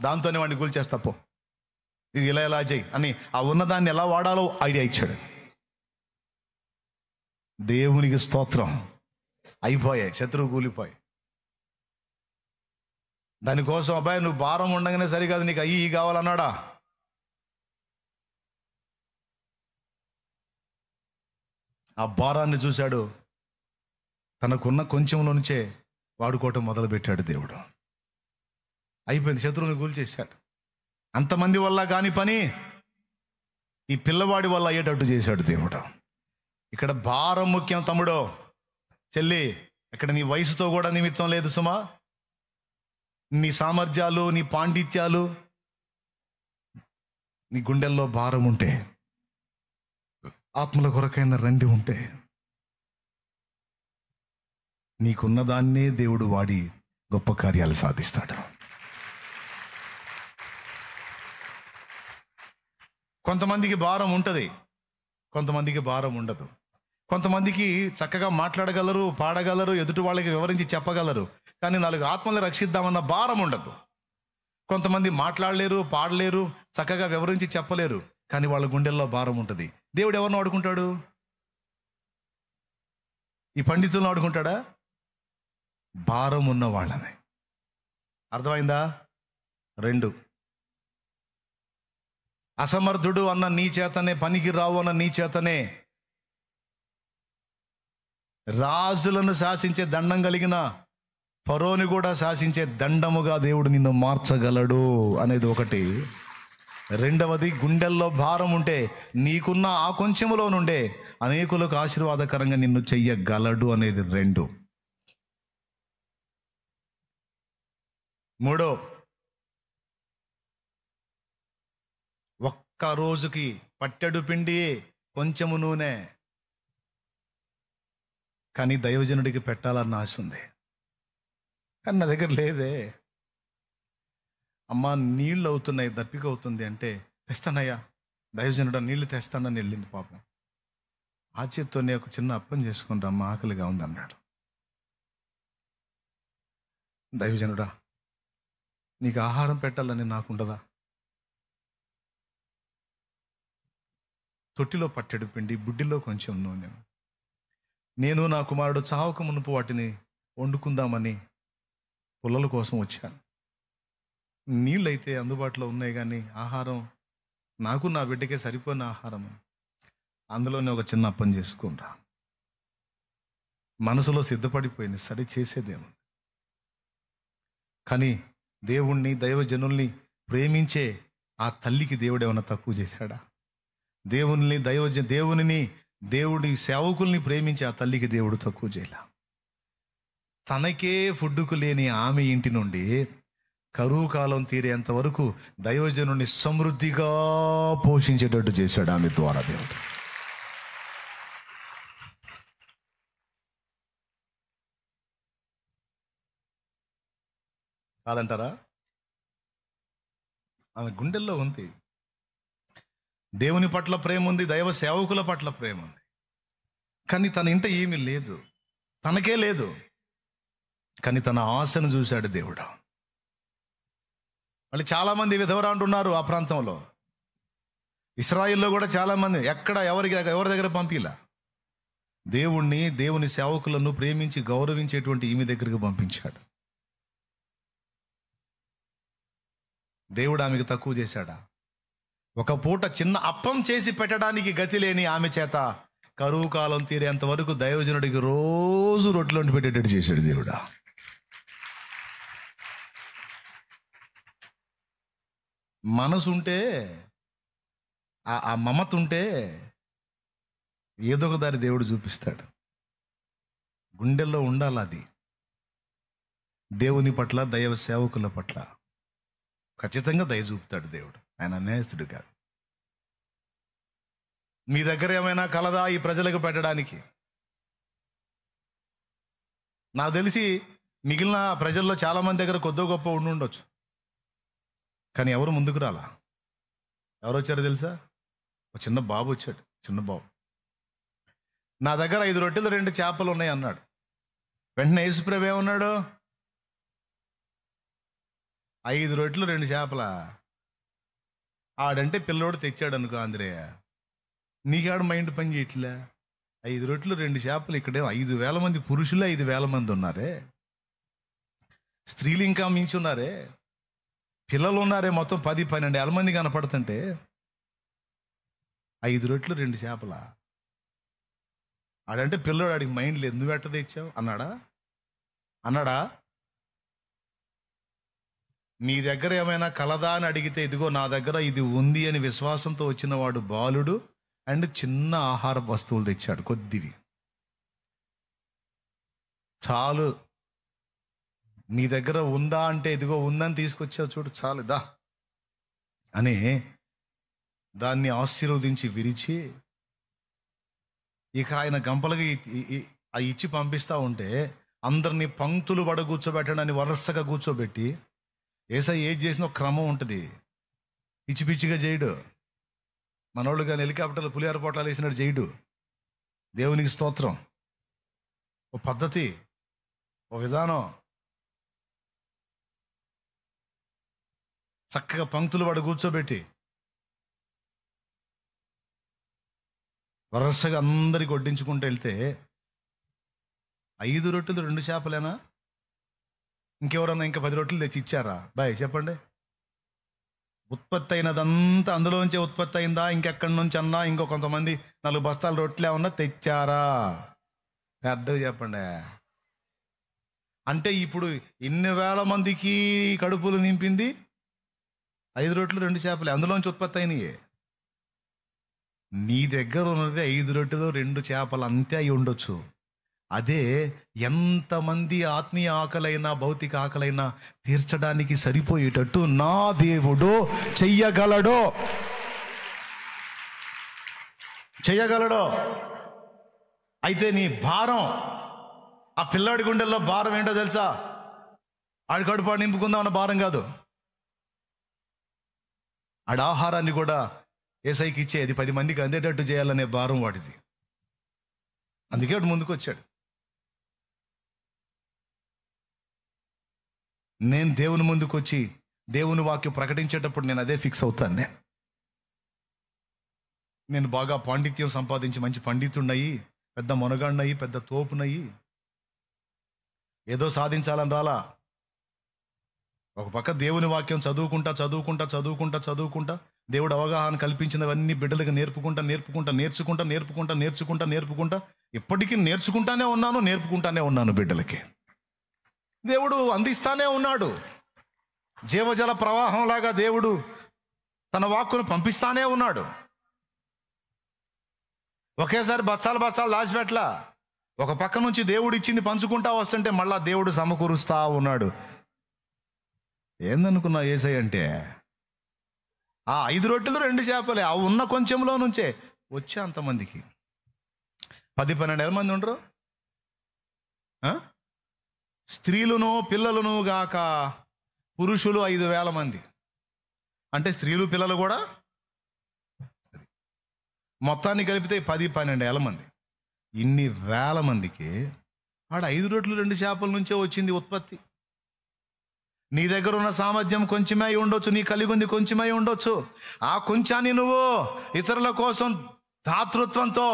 దాంతోనే వాడిని కూల్చేస్తా పో, ఇది ఇలా చేయి అని ఆ ఉన్నదాన్ని ఎలా వాడాలో ఐడియా ఇచ్చాడు. దేవునికి స్తోత్రం. అయిపోయాయి, శత్రువు కూలిపోయి. దానికోసం అబ్బాయి నువ్వు భారం ఉండగానే సరికాదు, నీకు అయ్యి కావాలన్నాడా? ఆ భారాన్ని చూశాడు, తనకున్న కొంచెంలో నుంచే వాడుకోవటం మొదలుపెట్టాడు దేవుడు. అయిపోయింది, శత్రువుని కూల్చేశాడు. అంతమంది వల్ల కాని పని ఈ పిల్లవాడి వల్ల అయ్యేటట్టు చేశాడు దేవుడు. ఇక్కడ భారం ముఖ్యం తమ్ముడో, చెల్లి. ఇక్కడ నీ వయసుతో కూడా నిమిత్తం లేదు సుమా. నీ సామర్థ్యాలు, నీ పాండిత్యాలు, నీ గుండెల్లో భారం ఉంటే, ఆత్మల కొరకైన రంది ఉంటే, నీకున్నదాన్నే దేవుడు వాడి గొప్ప కార్యాలు సాధిస్తాడు. కొంతమందికి భారం ఉంటుంది, కొంతమందికి భారం ఉండదు. కొంతమందికి చక్కగా మాట్లాడగలరు, పాడగలరు, ఎదుటి వాళ్ళకి వివరించి చెప్పగలరు, కానీ 4 ఆత్మలు రక్షిద్దామన్న భారం ఉండదు. కొంతమంది మాట్లాడలేరు, పాడలేరు, చక్కగా వివరించి చెప్పలేరు, కానీ వాళ్ళ గుండెల్లో భారం ఉంటుంది. దేవుడు ఎవరిని వాడుకుంటాడు? ఈ పండితులను వాడుకుంటాడా? భారం ఉన్న వాళ్ళని. అర్థమైందా? 2, అసమర్థుడు అన్న నీ చేతనే, పనికి రావు అన్న నీ చేతనే రాజులను శాసించే దండం కలిగిన ఫరోని కూడా శాసించే దండముగా దేవుడు నిన్ను మార్చగలడు అనేది ఒకటి. 2వది, గుండెల్లో భారం ఉంటే నీకున్న ఆ కొంచెములో నుండే అనేకులకు ఆశీర్వాదకరంగా నిన్ను చెయ్యగలడు అనేది 2. 3, ఒక్క రోజుకి పట్టెడు పిండి, కొంచెము నూనె, కానీ దైవజనుడికి పెట్టాలన్న ఆశ ఉంది, కానీ నా దగ్గర లేదే. అమ్మా నీళ్ళు అవుతున్నాయి, దప్పిక అవుతుంది అంటే తెస్తానయ్యా, దైవజనుడు నీళ్లు తెస్తానని వెళ్ళింది పాపం. ఆ చేత్తోనే ఒక చిన్న అప్పం చేసుకుంటా, అమ్మ ఆకలిగా ఉంది అన్నాడు. దైవజనుడా, నీకు ఆహారం పెట్టాలని నాకుండదా? తొట్టిలో పట్టెడు పిండి, బుడ్డిలో కొంచెం నూనె. నేను నా కుమారుడు చావక మునుపు వాటిని వండుకుందామని పుల్లల కోసం వచ్చాను. నీళ్ళైతే అందుబాటులో ఉన్నాయి, కానీ ఆహారం నాకు నా బిడ్డకే సరిపోయిన ఆహారం. అందులోనే ఒక చిన్న అప్పం చేసుకుంటా. మనసులో సిద్ధపడిపోయింది, సరే చేసేదేమో. కానీ దేవుణ్ణి, దైవజనుల్ని ప్రేమించే ఆ తల్లికి దేవుడు ఏమైనా తక్కువ చేశాడా? దేవుడి సేవకుల్ని ప్రేమించే ఆ తల్లికి దేవుడు తక్కువ చేయలే. తనకే ఫుడ్డుకు లేని ఆమె ఇంటి నుండి కరువు కాలం తీరేంత వరకు దైవజనుడిని సమృద్ధిగా పోషించేటట్టు చేశాడు ఆమె ద్వారా దేవుడు. కాదంటారా? ఆమె గుండెల్లో ఉంది. దేవుని పట్ల ప్రేమ ఉంది, దైవ సేవకుల పట్ల ప్రేమ ఉంది. కానీ తన ఇంట ఏమీ లేదు, తనకే లేదు. కానీ తన ఆశను చూశాడు దేవుడు. మళ్ళీ చాలామంది విధవరాండ్రు ఉన్నారు ఆ ప్రాంతంలో. ఇశ్రాయిల్లో కూడా చాలామంది ఎవరి దగ్గర పంపిలా. దేవుని సేవకులను ప్రేమించి గౌరవించేటువంటి ఈమె దగ్గరికి పంపించాడు. దేవుడు ఆమెకు తక్కువ చేశాడా? ఒక పూట చిన్న అప్పం చేసి పెట్టడానికి గతి లేని ఆమె చేత కరువు కాలం తీరేంత వరకు దైవజనుడికి రోజు రొట్టెలు పెట్టేటట్టు చేశాడు దేవుడా. మనసు ఉంటే, ఆ మమత ఉంటే ఏదో ఒక దారి దేవుడు చూపిస్తాడు. గుండెల్లో ఉండాలి అది. దేవుని పట్ల, దైవ సేవకుల పట్ల ఖచ్చితంగా దయ చూపుతాడు దేవుడు. ఆయన అన్యాయస్తుడు కాదు. మీ దగ్గర ఏమైనా కలదా ఈ ప్రజలకు పెట్టడానికి? నాకు తెలిసి మిగిలిన ప్రజల్లో చాలామంది దగ్గర కొద్దో గొప్ప ఉండొచ్చు, కానీ ఎవరు ముందుకు రాలా. ఎవరు వచ్చారో తెలుసా? ఒక చిన్న బాబు వచ్చాడు. చిన్న బాబు, నా దగ్గర 5 రొట్టెలు 2 చేపలు ఉన్నాయి అన్నాడు. వెంటనే యేసుప్రభు ఏమన్నాడు? 5 రొట్టెలు 2 చేపలా? ఆడంటే పిల్లోడు తెచ్చాడు అనుకో ఆంధ్రేయ, నీకాడు మైండ్ పని చేయట్లే. 5 రొట్టెలు 2 చేపలు, ఇక్కడే 5,000 మంది పురుషులు, 5,000 మంది ఉన్నారే, స్త్రీలు ఇంకా మించి ఉన్నారే, పిల్లలు ఉన్నారే, మొత్తం 10-12 మంది కనపడుతుంటే 5 రొట్టెలు 2 చేపలా? ఆడంటే పిల్లోడు, ఆడికి మైండ్ లేదు. నువ్వు ఎట్ట తెచ్చావు అన్నాడా? నీ దగ్గర ఏమైనా కలదా అని అడిగితే, ఇదిగో నా దగ్గర ఇది ఉంది అని విశ్వాసంతో వచ్చిన వాడు బాలుడు అండ్ చిన్న ఆహార వస్తువులు తెచ్చాడు, కొద్దివి చాలు. నీ దగ్గర ఉందా అంటే, ఇదిగో ఉందని తీసుకొచ్చావు చూడు, చాలు దా అని దాన్ని ఆశీర్వదించి విరిచి, ఇక ఆయన గంపలకి ఇచ్చి పంపిస్తూ ఉంటే అందరినీ పంక్తులు పడ కూర్చోబెట్టడాన్ని వరుసగా కూర్చోబెట్టి, యేసయ్య ఏది చేసినా ఒక క్రమం ఉంటుంది, పిచ్చి పిచ్చిగా చేయడు. మనోళ్ళు కానీ హెలికాప్టర్లు పులిహార పొట్లాలు వేసినట్టు చేయడు. దేవునికి స్తోత్రం. ఓ పద్ధతి, ఓ విధానం. చక్కగా పంక్తులు పడ కూర్చోబెట్టి వరుసగా అందరికి వడ్డించుకుంటూ వెళ్తే 5 రొట్టెలు 2 చేపలేనా? ఇంకెవరన్నా ఇంకా 10 రొట్టెలు తెచ్చి ఇచ్చారా? బాయ్ చెప్పండి. ఉత్పత్తి అయినదంతా అందులోంచే ఉత్పత్తి అయిందా? ఇంకెక్కడి నుంచి అన్నా ఇంకో కొంతమంది 4 బస్తాల రొట్టెలు ఏమన్నా తెచ్చారా? పెద్దగా చెప్పండి. అంటే ఇప్పుడు ఇన్ని వేల మందికి కడుపులు నింపింది 5 రొట్టెలు 2 చేపలే, అందులోంచి ఉత్పత్తి అయినాయి. నీ దగ్గర ఉన్నది 5 రొట్టెలు 2 చేపలు అంతే అయి ఉండొచ్చు. అదే ఎంతమంది ఆత్మీయ ఆకలైనా భౌతిక ఆకలైనా తీర్చడానికి సరిపోయేటట్టు నా దేవుడు చెయ్యగలడో. అయితే నీ భారం, ఆ పిల్లాడి గుండెల్లో భారం ఏంటో తెలుసా? ఆడి కడుపు నింపుకుందాం అన్న భారం కాదు. ఆడ ఆహారాన్ని కూడా యేసయ్యకి ఇచ్చేది 10 మందికి అందేటట్టు చేయాలనే భారం వాడిది. అందుకే వాడు ముందుకు వచ్చాడు. నేను దేవుని ముందుకు వచ్చి దేవుని వాక్యం ప్రకటించేటప్పుడు నేను అదే ఫిక్స్ అవుతాను. నేను బాగా పాండిత్యం సంపాదించి మంచి పండితున్నయి, పెద్ద మొనగాడినయి, పెద్ద తోపునయి, ఏదో సాధించాలని రాలా. ఒక పక్క దేవుని వాక్యం చదువుకుంటా దేవుడు అవగాహన కల్పించినవన్నీ బిడ్డలకు నేర్చుకుంటా ఇప్పటికీ నేర్చుకుంటానే ఉన్నాను బిడ్డలకి. దేవుడు అందిస్తానే ఉన్నాడు. జీవజల ప్రవాహంలాగా దేవుడు తన వాక్కును పంపిస్తానే ఉన్నాడు. ఒకేసారి బస్తాలు దాచిపెట్లా. ఒక పక్క నుంచి దేవుడు ఇచ్చింది పంచుకుంటా వస్తుంటే మళ్ళా దేవుడు సమకూరుస్తా ఉన్నాడు. ఏందనుకున్నా యేసయ్య అంటే, ఆ 5 రొట్టెలు 2 చేపలే ఆ ఉన్న కొంచెంలో నుంచే వచ్చే అంతమందికి 10-12 మంది ఉండరు. స్త్రీలును పిల్లలను గాక పురుషులు 5,000 మంది. అంటే స్త్రీలు పిల్లలు కూడా మొత్తాన్ని కలిపితే 10-12 మంది. ఇన్ని వేల మందికి ఆడ 5 రొట్టెలు 2 చేపల నుంచే వచ్చింది ఉత్పత్తి. నీ దగ్గర ఉన్న సామర్థ్యం కొంచెమై ఉండొచ్చు, నీ కలిగి ఉంది కొంచెమై ఉండొచ్చు. ఆ కొంచాన్ని నువ్వు ఇతరుల కోసం దాతృత్వంతో,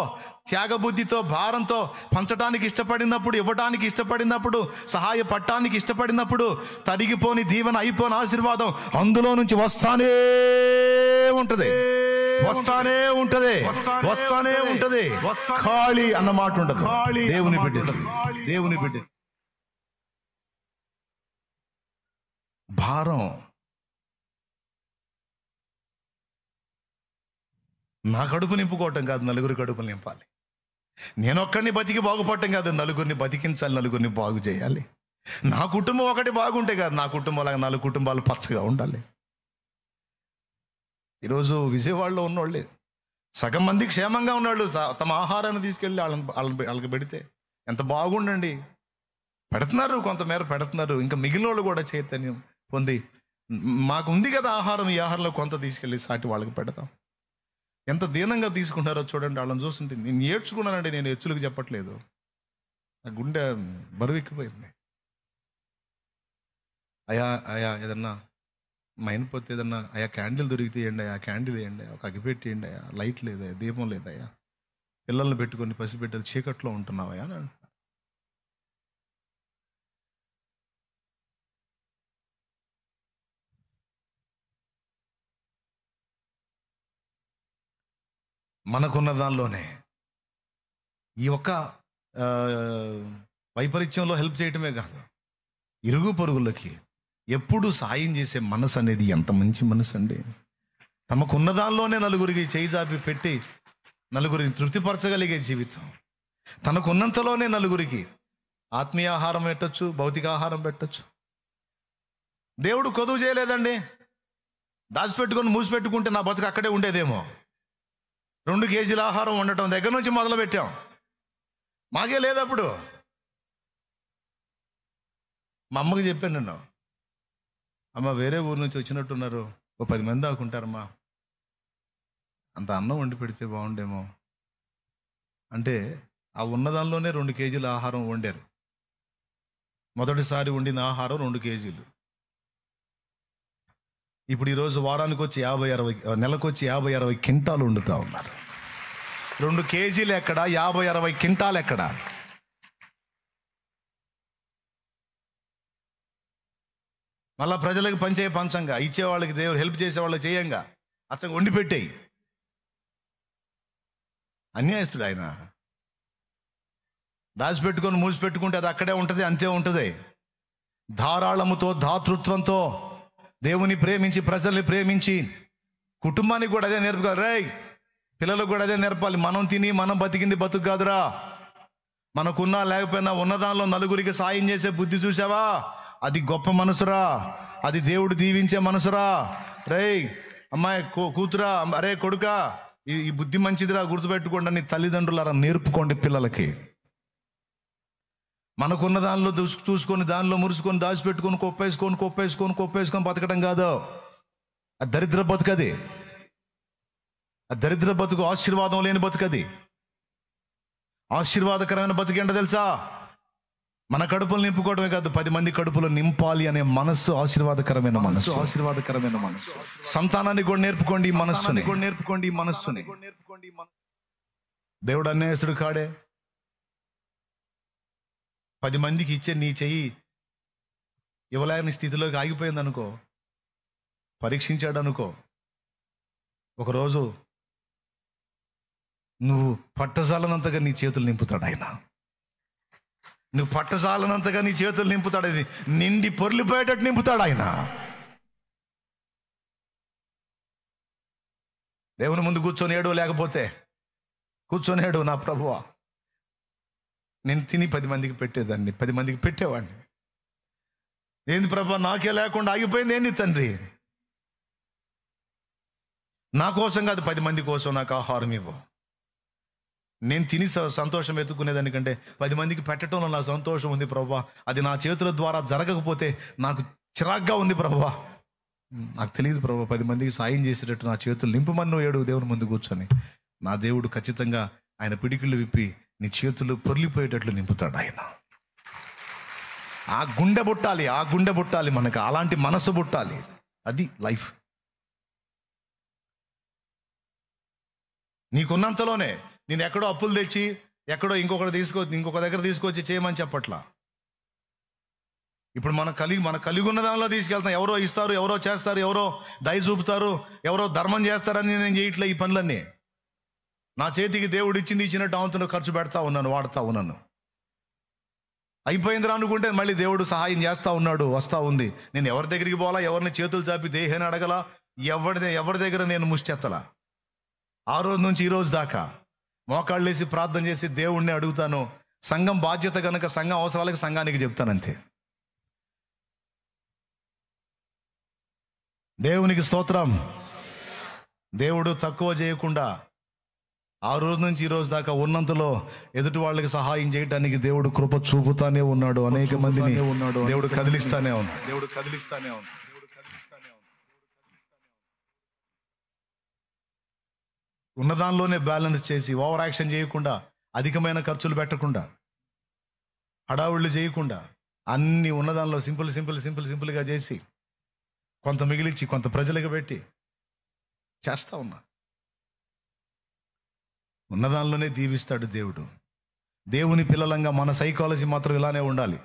త్యాగబుద్ధితో, భారంతో పంచడానికి ఇష్టపడినప్పుడు, ఇవ్వటానికి ఇష్టపడినప్పుడు, సహాయపడటానికి ఇష్టపడినప్పుడు తరిగిపోని దీవెన, అయిపోని ఆశీర్వాదం అందులో నుంచి వస్తానే ఉంటది. ఖాళీ అన్న మాట ఉండదు దేవుని బిడ్డ. భారం నా కడుపు నింపుకోవటం కాదు, నలుగురి కడుపులు నింపాలి. నేను ఒక్కడిని బతికి బాగుపడటం కాదు, నలుగురిని బతికించాలి, నలుగురిని బాగు చేయాలి. నా కుటుంబం ఒకటి బాగుంటే కాదు, నా కుటుంబంలాగా 4 కుటుంబాలు పచ్చగా ఉండాలి. ఈరోజు విజయవాడలో ఉన్నోళ్ళే సగం మంది క్షేమంగా ఉన్నవాళ్ళు తమ ఆహారాన్ని తీసుకెళ్ళి వాళ్ళకి పెడితే ఎంత బాగుండండి. పెడుతున్నారు, కొంతమేర పెడుతున్నారు. ఇంకా మిగిలిన వాళ్ళు కూడా చైతన్యం పొంది, మాకు ఉంది కదా ఆహారం, ఈ ఆహారంలో కొంత తీసుకెళ్ళి సాటి వాళ్ళకి పెడతాం. ఎంత దీనంగా తీసుకుంటారో చూడండి. వాళ్ళని చూస్తుంటే నేను ఏడ్చుకున్నానండి. నేను హెచ్చులకు చెప్పట్లేదు, నా గుండె బరువెక్కిపోయింది. అయా ఏదన్నా మైనపోతే ఏదన్నా అయా క్యాండిల్ దొరికితే ఇవ్వండి, ఆ క్యాండిల్ వేయండి, ఒక అగిపెట్టి ఇవ్వండి, అయ్యా లైట్ లేదయ్యా, దీపం లేదయ్యా, పిల్లల్ని పెట్టుకొని పసిపెట్టలు చీకట్లో ఉంటున్నావయ్యా అని అంటున్నా. మనకున్న దానిలోనే ఈ ఒక్క వైపరీత్యంలో హెల్ప్ చేయటమే కాదు, ఇరుగు పొరుగులకి ఎప్పుడు సాయం చేసే మనసు అనేది ఎంత మంచి మనసు అండి. తమకున్న దానిలోనే నలుగురికి చేయి జాపి పెట్టి నలుగురిని తృప్తిపరచగలిగే జీవితం. తనకున్నంతలోనే నలుగురికి ఆత్మీయ ఆహారం పెట్టచ్చు, భౌతిక ఆహారం పెట్టచ్చు. దేవుడు కొదువు చేయలేదండి. దాచిపెట్టుకొని మూసిపెట్టుకుంటే నా బతుకు అక్కడే ఉండేదేమో. 2 కేజీల ఆహారం ఉండటం దగ్గర నుంచి మొదలు పెట్టాం. మాకే లేదు అప్పుడు. మా అమ్మకి చెప్పాను నేను, అమ్మ వేరే ఊరు నుంచి వచ్చినట్టున్నారు, ఓ 10 మంది దాకుంటారమ్మా, అంత అన్నం వండి పెడితే బాగుండేమో అంటే ఆ ఉన్నదానిలోనే 2 కేజీల ఆహారం వండారు. మొదటిసారి వండిన ఆహారం 2 కేజీలు. ఇప్పుడు ఈరోజు వారానికి వచ్చి 50-60, నెలకు వచ్చి 50-60 క్వింటాలు వండుతూ ఉన్నారు. 2 కేజీలు ఎక్కడ, 50-60 క్వింటాలు ఎక్కడ? మళ్ళా ప్రజలకు పంచంగా, ఇచ్చేవాళ్ళకి దేవుడు హెల్ప్ చేసేవాళ్ళకి చేయంగా, అచ్చగా వండి పెట్టేయి. అన్యాయస్తుడు ఆయన. దాచిపెట్టుకొని మూసిపెట్టుకుంటే అది అక్కడే ఉంటుంది, అంతే ఉంటుంది. ధారాళముతో, దాతృత్వంతో దేవుని ప్రేమించి, ప్రజల్ని ప్రేమించి, కుటుంబానికి కూడా అదే నేర్పుకోవాలి. రేయ్, పిల్లలకు కూడా అదే నేర్పాలి. మనం తిని మనం బతికింది బతుకు కాదురా. మనకున్నా లేకపోయినా ఉన్నదానిలో నలుగురికి సాయం చేసే బుద్ధి చూసావా, అది గొప్ప మనసురా, అది దేవుడు దీవించే మనసురా. రేయ్ అమ్మాయి, కూతురా, అరే కొడుకా, ఈ బుద్ధి మంచిదిరా, గుర్తుపెట్టుకోండి అని తల్లిదండ్రులారా నేర్పుకోండి పిల్లలకి. మనకున్న దానిలో చూసుకొని, దానిలో మురుసుకొని, దాచిపెట్టుకొని, కొప్పేసుకొని బతకడం కాదు. అది దరిద్ర బతుకది. ఆ దరిద్ర బతుకు ఆశీర్వాదం లేని బతుకది. ఆశీర్వాదకరమైన బతుకు ఏంటో తెలుసా? మన కడుపులు నింపుకోవడమే కాదు, 10 మంది కడుపులు నింపాలి అనే మనస్సు ఆశీర్వాదకరమైన మనస్సు. సంతానాన్ని కూడా నేర్పుకోండి ఈ మనస్సుని. దేవుడు అన్యాయస్తుడు కాడే. 10 మందికి ఇచ్చే నీ చెయ్యి ఇవ్వలేని స్థితిలోకి ఆగిపోయింది అనుకో, పరీక్షించాడు అనుకో, ఒకరోజు నువ్వు పట్టజాలనంతగా నీ చేతులు నింపుతాడు ఆయన. నువ్వు పట్టజాలనంతగా నీ చేతులు నింపుతాడు. ఇది నిండి పొర్లిపోయేటట్టు నింపుతాడు ఆయన. దేవుని ముందు కూర్చొనేడు, లేకపోతే కూర్చొనేడు, నా ప్రభువా నేను తిని 10 మందికి పెట్టేదాన్ని, 10 మందికి పెట్టేవాడిని. ఏంది ప్రభా నాకే లేకుండా ఆగిపోయింది ఏంది తండ్రి? నా కోసం కాదు, 10 మంది కోసం నాకు ఆహారం ఇవ్వు. నేను తిని సంతోషం ఎత్తుకునేదానికంటే 10 మందికి పెట్టడంలో నా సంతోషం ఉంది ప్రభువా. అది నా చేతుల ద్వారా జరగకపోతే నాకు చిరాగ్గా ఉంది ప్రభువా. నాకు తెలియదు ప్రభువా, 10 మందికి సాయం చేసేటట్టు నా చేతులు నింపమని నువ్వు ఏడు దేవుని ముందు కూర్చొని, నా దేవుడు ఖచ్చితంగా ఆయన పిడికిళ్ళు విప్పి నీ చేతులు పొర్లిపోయేటట్లు నింపుతాడు ఆయన. ఆ గుండె పుట్టాలి, ఆ గుండె పుట్టాలి మనకు, అలాంటి మనసు పుట్టాలి. అది లైఫ్. నీకున్నంతలోనే. నేను ఎక్కడో అప్పులు తెచ్చి ఎక్కడో ఇంకొక దగ్గర తీసుకొచ్చి చేయమని చెప్పట్లా. ఇప్పుడు మన కలిగి ఉన్న దానిలో తీసుకెళ్తాం. ఎవరో ఇస్తారు, ఎవరో చేస్తారు, ఎవరో దయ చూపుతారు, ఎవరో ధర్మం చేస్తారని నేను చేయట్లే. ఈ పనులన్నీ నా చేతికి దేవుడు ఇచ్చినట్టు ఆవంతులో ఖర్చు పెడతా ఉన్నాను, వాడుతూ ఉన్నాను. అయిపోయిందిరా అనుకుంటే మళ్ళీ దేవుడు సహాయం చేస్తూ ఉన్నాడు, వస్తూ ఉంది. నేను ఎవరి దగ్గరికి పోవాలా, ఎవరిని చేతులు చాపి దేహాన్ని అడగలా, ఎవరి దగ్గర నేను ముష్టెత్తలా. ఆ రోజు నుంచి ఈ రోజు దాకా మోకాళ్ళు వేసి ప్రార్థన చేసి దేవుణ్ణి అడుగుతాను. సంఘం బాధ్యత కనుక సంఘం అవసరాలకు సంఘానికి చెప్తానంతే. దేవునికి స్తోత్రం. దేవుడు తక్కువ చేయకుండా ఆ రోజు నుంచి ఈ రోజు దాకా ఉన్నంతలో ఎదుటి వాళ్ళకి సహాయం చేయడానికి దేవుడు కృప చూపుతానే ఉన్నాడు. అనేక మందిని దేవుడు కదిలిస్తానే ఉన్నాడు. ఉన్నదానిలోనే బ్యాలెన్స్ చేసి, ఓవర్ యాక్షన్ చేయకుండా, అధికమైన ఖర్చులు పెట్టకుండా, హడావుళ్ళు చేయకుండా, అన్ని ఉన్నదానిలో సింపుల్గా చేసి, కొంత మిగిలించి కొంత ప్రజలకు పెట్టి చేస్తా ఉన్నా. ఉన్నదానిలోనే దీవిస్తాడు దేవుడు. దేవుని పిల్లలంగా మన సైకాలజీ మాత్రం ఇలానే ఉండాలి.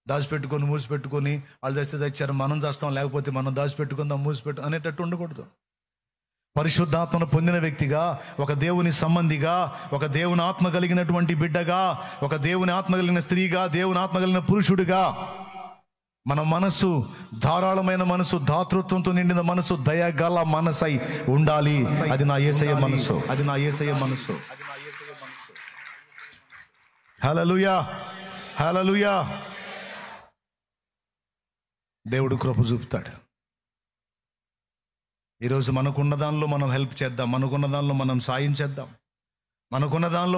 దాచిపెట్టుకొని మూసిపెట్టుకొని వాళ్ళు చేస్తే చచ్చారు, మనం చేస్తాం, లేకపోతే మనం దాచిపెట్టుకుందాం మూసిపెట్టు అనేటట్టు ఉండకూడదు. పరిశుద్ధాత్మను పొందిన వ్యక్తిగా, ఒక దేవుని సంబంధిగా, ఒక దేవుని ఆత్మ కలిగినటువంటి బిడ్డగా, ఒక దేవుని ఆత్మ కలిగిన స్త్రీగా, దేవుని ఆత్మ కలిగిన పురుషుడిగా మన మనసు ధారాళమైన మనసు, దాతృత్వంతో నిండిన మనసు, దయగల మనసై ఉండాలి. అది నా యేసయ్య మనసు. హల్లెలూయా, హల్లెలూయా. దేవుడు కృప చూపుతాడు. ఈరోజు మనకున్న దానిలో మనం హెల్ప్ చేద్దాం, మనకున్న దానిలో మనం సాయం చేద్దాం, మనకున్న దానిలో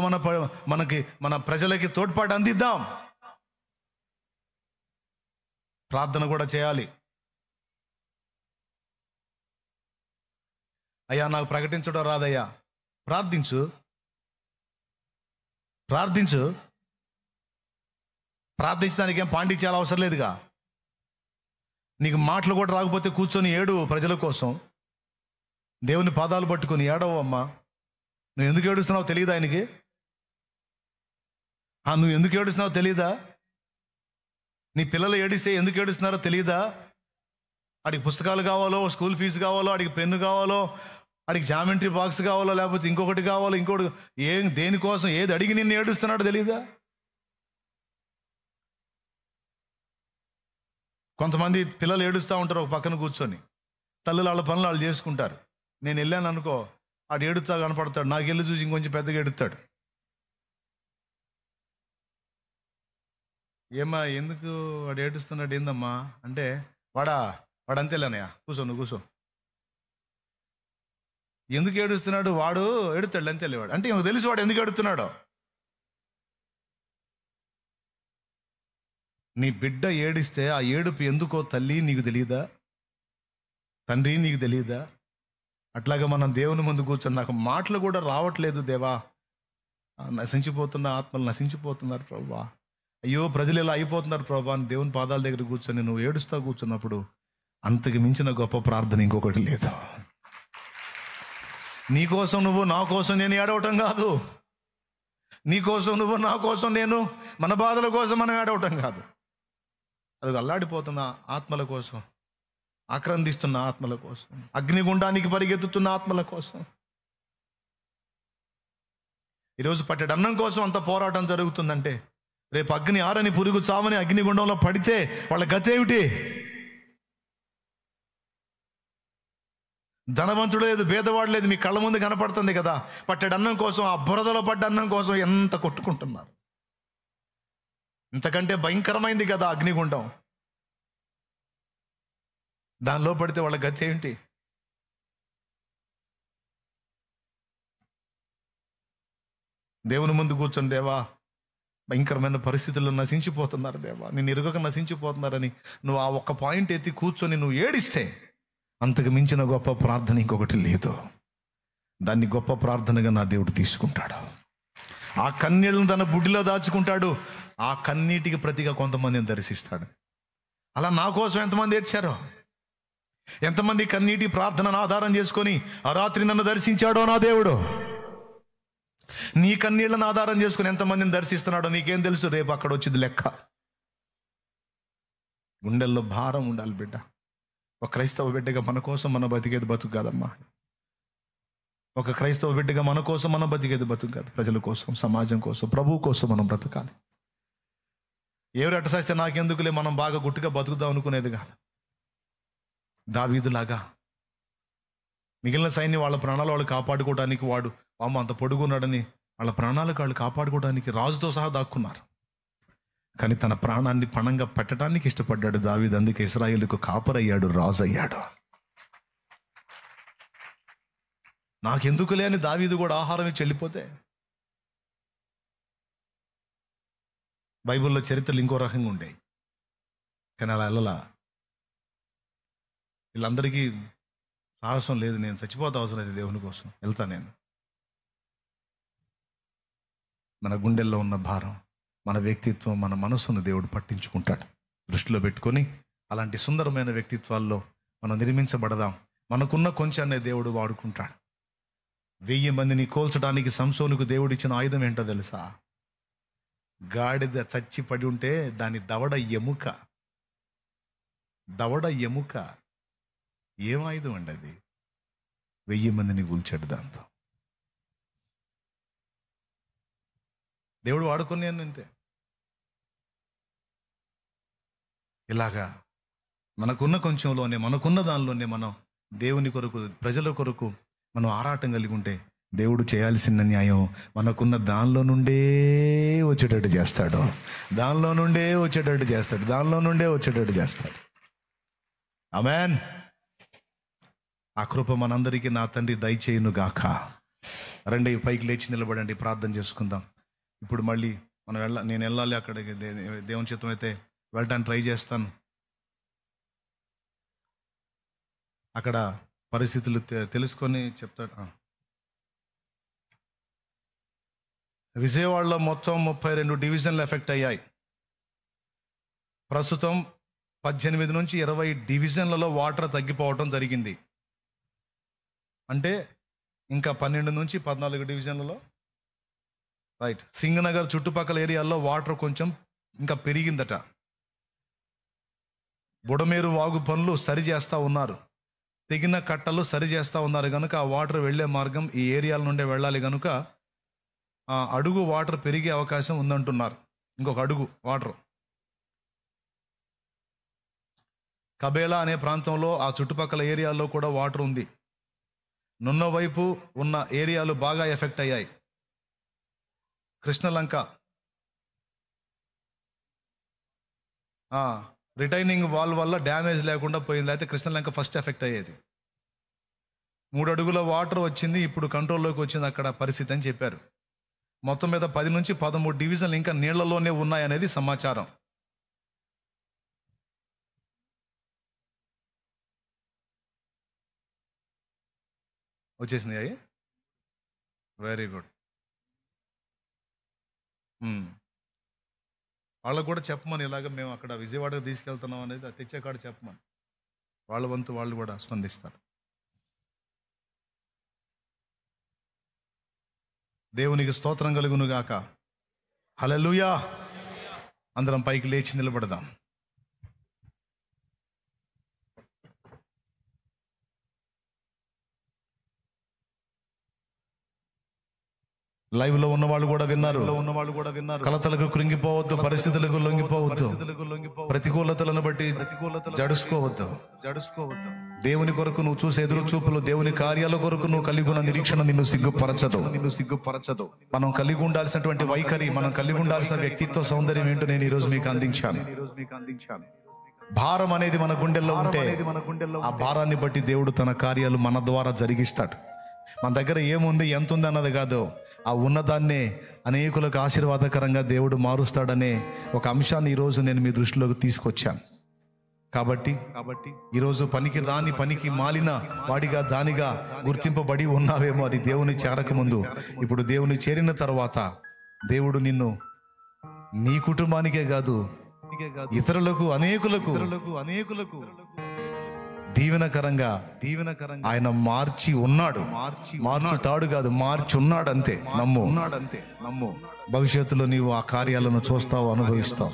మన ప్రజలకి తోడ్పాటు అందిద్దాం. ప్రార్థన కూడా చేయాలి. అయ్యా నాకు ప్రకటించడం రాదయ్యా, ప్రార్థించు. ప్రార్థించడానికి ఏం పాండిత్యాలు అవసరం లేదుగా. నీకు మాటలు కూడా రాకపోతే కూర్చొని ఏడు ప్రజల కోసం. దేవుని పాదాలు పట్టుకొని ఏడవు. అమ్మా నువ్వు ఎందుకు ఏడుస్తున్నావు తెలియదా ఆయనకి? నువ్వు ఎందుకు ఏడుస్తున్నావు తెలీదా? నీ పిల్లలు ఏడిస్తే ఎందుకు ఏడుస్తున్నారో తెలియదా? వాడికి పుస్తకాలు కావాలో, స్కూల్ ఫీజు కావాలో, వాడికి పెన్ను కావాలో, వాడికి జామెంట్రీ బాక్స్ కావాలో, లేకపోతే ఇంకొకటి కావాలో, దేనికోసం ఏది అడిగి నిన్ను ఏడుస్తున్నాడో తెలీదా? కొంతమంది పిల్లలు ఏడుస్తూ ఉంటారు ఒక పక్కన కూర్చొని. తల్లులు వాళ్ళ పనులు వాళ్ళు చేసుకుంటారు. నేను వెళ్ళాను అనుకో, వాడు ఏడుస్తా కనపడతాడు. నాకు వెళ్ళి చూసి ఇంకొంచెం పెద్దగా ఏడుస్తాడు. ఏమ్మా ఎందుకు వాడు ఏడుస్తున్నాడు ఏందమ్మా అంటే, వాడు అంతేలేనయ్యా, నువ్వు కూర్చో. ఎందుకు ఏడుస్తున్నాడు? వాడు ఏడుతాడు అంతేలే. వాడు అంటే నాకు తెలుసు వాడు ఎందుకు ఏడుతున్నాడో. నీ బిడ్డ ఏడిస్తే ఆ ఏడుపు ఎందుకో తల్లి నీకు తెలియదా? తండ్రి నీకు తెలియదా? అట్లాగా మనం దేవుని ముందు కూర్చొని, నాకు మాటలు కూడా రావట్లేదు దేవా, నశించిపోతున్న ఆత్మలు నశించిపోతున్నారు ప్రభువా, అయ్యో ప్రజలు ఇలా అయిపోతున్నారు ప్రభువా అని దేవుని పాదాల దగ్గర కూర్చొని నువ్వు ఏడుస్తా కూర్చున్నప్పుడు అంతకు మించిన గొప్ప ప్రార్థన ఇంకొకటి లేదు. నీకోసం నువ్వు, నా కోసం నేను ఏడవటం కాదు. నీకోసం నువ్వు, నా కోసం నేను, మన బాధల కోసం మనం ఏడవటం కాదు. అది అల్లాడిపోతున్న ఆత్మల కోసం, ఆక్రందిస్తున్న ఆత్మల కోసం, అగ్నిగుండానికి పరిగెత్తుతున్న ఆత్మల కోసం, ఈరోజు పట్టెడు అన్నం కోసం అంత పోరాటం జరుగుతుందంటే, రేపు అగ్ని ఆరని పురుగు చావని అగ్నిగుండంలో పడితే వాళ్ళ గతి ఏమిటి? ధనవంతుడు లేదు, భేదవాడు లేదు, మీ కళ్ళ ముందు కనపడుతుంది కదా. పట్టెడు అన్నం కోసం, ఆ బురదలో పడ్డ అన్నం కోసం ఎంత కొట్టుకుంటున్నారు. ఇంతకంటే భయంకరమైంది కదా అగ్నిగుండం. దానిలో పడితే వాళ్ళ గతి ఏంటి? దేవుని ముందు కూర్చొని, దేవా భయంకరమైన పరిస్థితుల్లో నశించిపోతున్నారు దేవా, నేను ఎరుగక నశించిపోతున్నారని నువ్వు ఆ ఒక్క పాయింట్ ఎత్తి కూర్చొని నువ్వు ఏడిస్తే అంతకు మించిన గొప్ప ప్రార్థన ఇంకొకటి లేదు. దాన్ని గొప్ప ప్రార్థనగా నా దేవుడు తీసుకుంటాడు. ఆ కన్నీళ్ళను తన బుడ్డిలో దాచుకుంటాడు. ఆ కన్నీటికి ప్రతిగా కొంతమందిని దర్శిస్తాడు. అలా నా కోసం ఎంతమంది ఏడ్చారో, ఎంతమంది కన్నీటి ప్రార్థనను ఆధారం చేసుకొని ఆ రాత్రి నన్ను దర్శించాడో నా దేవుడు. నీ కన్నీళ్లను ఆధారం చేసుకుని ఎంతమందిని దర్శిస్తున్నాడో నీకేం తెలుసు? రేపు అక్కడ వచ్చింది లెక్క. గుండెల్లో భారం ఉండాలి బిడ్డ. ఒక క్రైస్తవ బిడ్డగా మన కోసం మనం బతికేది బతుకు కాదమ్మా. ఒక క్రైస్తవ బిడ్డగా మన కోసం మనం బతికేది బతుకు కాదు. ప్రజల కోసం, సమాజం కోసం, ప్రభువు కోసం మనం బ్రతకాలి. ఎవరు అట్టసాస్తే నాకెందుకులే, మనం బాగా గుట్టుగా బతుకుదాం అనుకునేది కాదు. దావీదులాగా మిగిలిన సైన్యం వాళ్ళ ప్రాణాలు వాళ్ళు కాపాడుకోవడానికి, వాడు అంత పొడుగున్నాడని వాళ్ళ ప్రాణాలకు వాళ్ళు కాపాడుకోవడానికి రాజుతో సహా దాక్కున్నారు. కానీ తన ప్రాణాన్ని పణంగా పెట్టడానికి ఇష్టపడ్డాడు దావీదు. అందుకే ఇశ్రాయేలుకు కాపరయ్యాడు, రాజు అయ్యాడు. నాకెందుకులే అని దావీదు కూడా ఆహారం ఇచ్చి వెళ్ళిపోతే, బైబిల్లో చరిత్రలు ఇంకో రకంగా ఉండేవి. కానీ అలా వెళ్ళలా. వీళ్ళందరికీ సాహసం లేదు, నేను చచ్చిపోతా అవసరం అయితే దేవుని కోసం వెళ్తా నేను. మన గుండెల్లో ఉన్న భారం, మన వ్యక్తిత్వం, మన మనసును దేవుడు పట్టించుకుంటాడు. దృష్టిలో పెట్టుకొని అలాంటి సుందరమైన వ్యక్తిత్వాల్లో మనం నిర్మించబడదాం. మనకున్న కొంచాన్నే దేవుడు వాడుకుంటాడు. 1000 మందిని కోల్చడానికి సంసోనుకు దేవుడిచ్చిన ఆయుధం ఏంటో తెలుసా? గాడిద చచ్చి పడి ఉంటే దాని దవడ ఎముక. దవడ ఎముక ఏం ఆయుధం అండి అది? 1000 మందిని కూల్చాడు దాంతో. దేవుడు వాడుకొని అంతే. ఇలాగా మనకున్న కొంచెంలోనే, మనకున్న దానిలోనే మనం దేవుని కొరకు, ప్రజల కొరకు మనం ఆరాటం కలిగి ఉంటే దేవుడు చేయాల్సిన న్యాయం మనకున్న దానిలో నుండే వచ్చేటట్టు చేస్తాడు. దానిలో నుండే వచ్చేటట్టు చేస్తాడు. దానిలో నుండే వచ్చేటట్టు చేస్తాడు. ఆమేన్. ఆ కృప మనందరికీ నా తండ్రి దయచేయును గాక. రండి, పైకి లేచి నిలబడండి, ప్రార్థన చేసుకుందాం. ఇప్పుడు మళ్ళీ నేను వెళ్ళాలి అక్కడికి. దేవుని చిత్తం అయితే వెళ్ళటానికి ట్రై చేస్తాను. అక్కడ పరిస్థితులు తెలుసుకొని చెప్తాడు. విజయవాడలో మొత్తం 32 డివిజన్లు ఎఫెక్ట్ అయ్యాయి. ప్రస్తుతం 18 నుంచి 20 డివిజన్లలో వాటర్ తగ్గిపోవటం జరిగింది. అంటే ఇంకా 12 నుంచి 14 డివిజన్లలో, రైట్, సింగనగర్ చుట్టుపక్కల ఏరియాల్లో వాటర్ కొంచెం ఇంకా పెరిగిందట. బుడమేరు వాగు పనులు సరి చేస్తూ ఉన్నారు, తెగిన కట్టలు సరి చేస్తూ ఉన్నారు. కనుక ఆ వాటర్ వెళ్ళే మార్గం ఈ ఏరియాల నుండే వెళ్ళాలి. కనుక అడుగు వాటర్ పెరిగే అవకాశం ఉందంటున్నారు. ఇంకొక అడుగు వాటర్. కబేలా అనే ప్రాంతంలో ఆ చుట్టుపక్కల ఏరియాల్లో కూడా వాటర్ ఉంది. నున్న వైపు ఉన్న ఏరియాలు బాగా ఎఫెక్ట్ అయ్యాయి. కృష్ణలంక రిటైనింగ్ వాల్ వల్ల డ్యామేజ్ లేకుండా పోయింది. అయితే కృష్ణలంక ఫస్ట్ ఎఫెక్ట్ అయ్యేది. 3 అడుగుల వాటర్ వచ్చింది, ఇప్పుడు కంట్రోల్లోకి వచ్చింది అక్కడ పరిస్థితి అని చెప్పారు. మొత్తం మీద 10 నుంచి 13 డివిజన్లు ఇంకా నీళ్లలోనే ఉన్నాయనేది సమాచారం. వచ్చేసినాయి. Very good. వాళ్ళకు కూడా చెప్పమని, ఇలాగ మేము అక్కడ విజయవాడకు తీసుకెళ్తున్నాం అనేది తెచ్చే కాడ చెప్పమని. వాళ్ళ వంతు వాళ్ళు కూడా స్పందిస్తారు. దేవునికి స్తోత్రం కలుగును గాక. హల్లెలూయా. అందరం పైకి లేచి నిలబడదాం. లైవ్ లో ఉన్న వాళ్ళు కూడా విన్నారు. కలతలకు కృంగిపోవద్దు, పరిస్థితులకు లొంగిపోవద్దు, ప్రతికూలతలను బట్టి జడుసుకోవద్దు. దేవుని కొరకు నువ్వు చూసే ఎదురు చూపులు, దేవుని కార్యాల కొరకు నువ్వు కలిగి ఉన్న నిరీక్షణ నిన్ను సిగ్గుపరచదు. మనం కలిగి ఉండాల్సినటువంటి వైఖరి, మనం కలిగి ఉండాల్సిన వ్యక్తిత్వ సౌందర్యం ఏంటో నేను ఈరోజు మీకు అందించాను. భారం అనేది మన గుండెల్లో ఉంటే ఆ భారాన్ని బట్టి దేవుడు తన కార్యాలు మన ద్వారా జరిగిస్తాడు. మన దగ్గర ఏముంది, ఎంత ఉంది అన్నది కాదు, ఆ ఉన్నదాన్నే అనేకులకు ఆశీర్వాదకరంగా దేవుడు మారుస్తాడనే ఒక అంశాన్ని ఈరోజు నేను మీ దృష్టిలోకి తీసుకొచ్చాను. కాబట్టి ఈరోజు పనికి మాలిన వాడిగా దానిగా గుర్తింపబడి ఉన్నావేమో. అది దేవుని చేరక ముందు. ఇప్పుడు దేవుని చేరిన తర్వాత దేవుడు నిన్ను నీ కుటుంబానికే కాదు, ఇతరులకు అనేకులకు దీవెనకరంగా ఆయన మార్చి ఉన్నాడు. మార్చుతాడు కాదు, మార్చున్నాడు. అంతే, నమ్ము. భవిష్యత్తులో నీవు ఆ కార్యాలను చూస్తావు, అనుభవిస్తావు.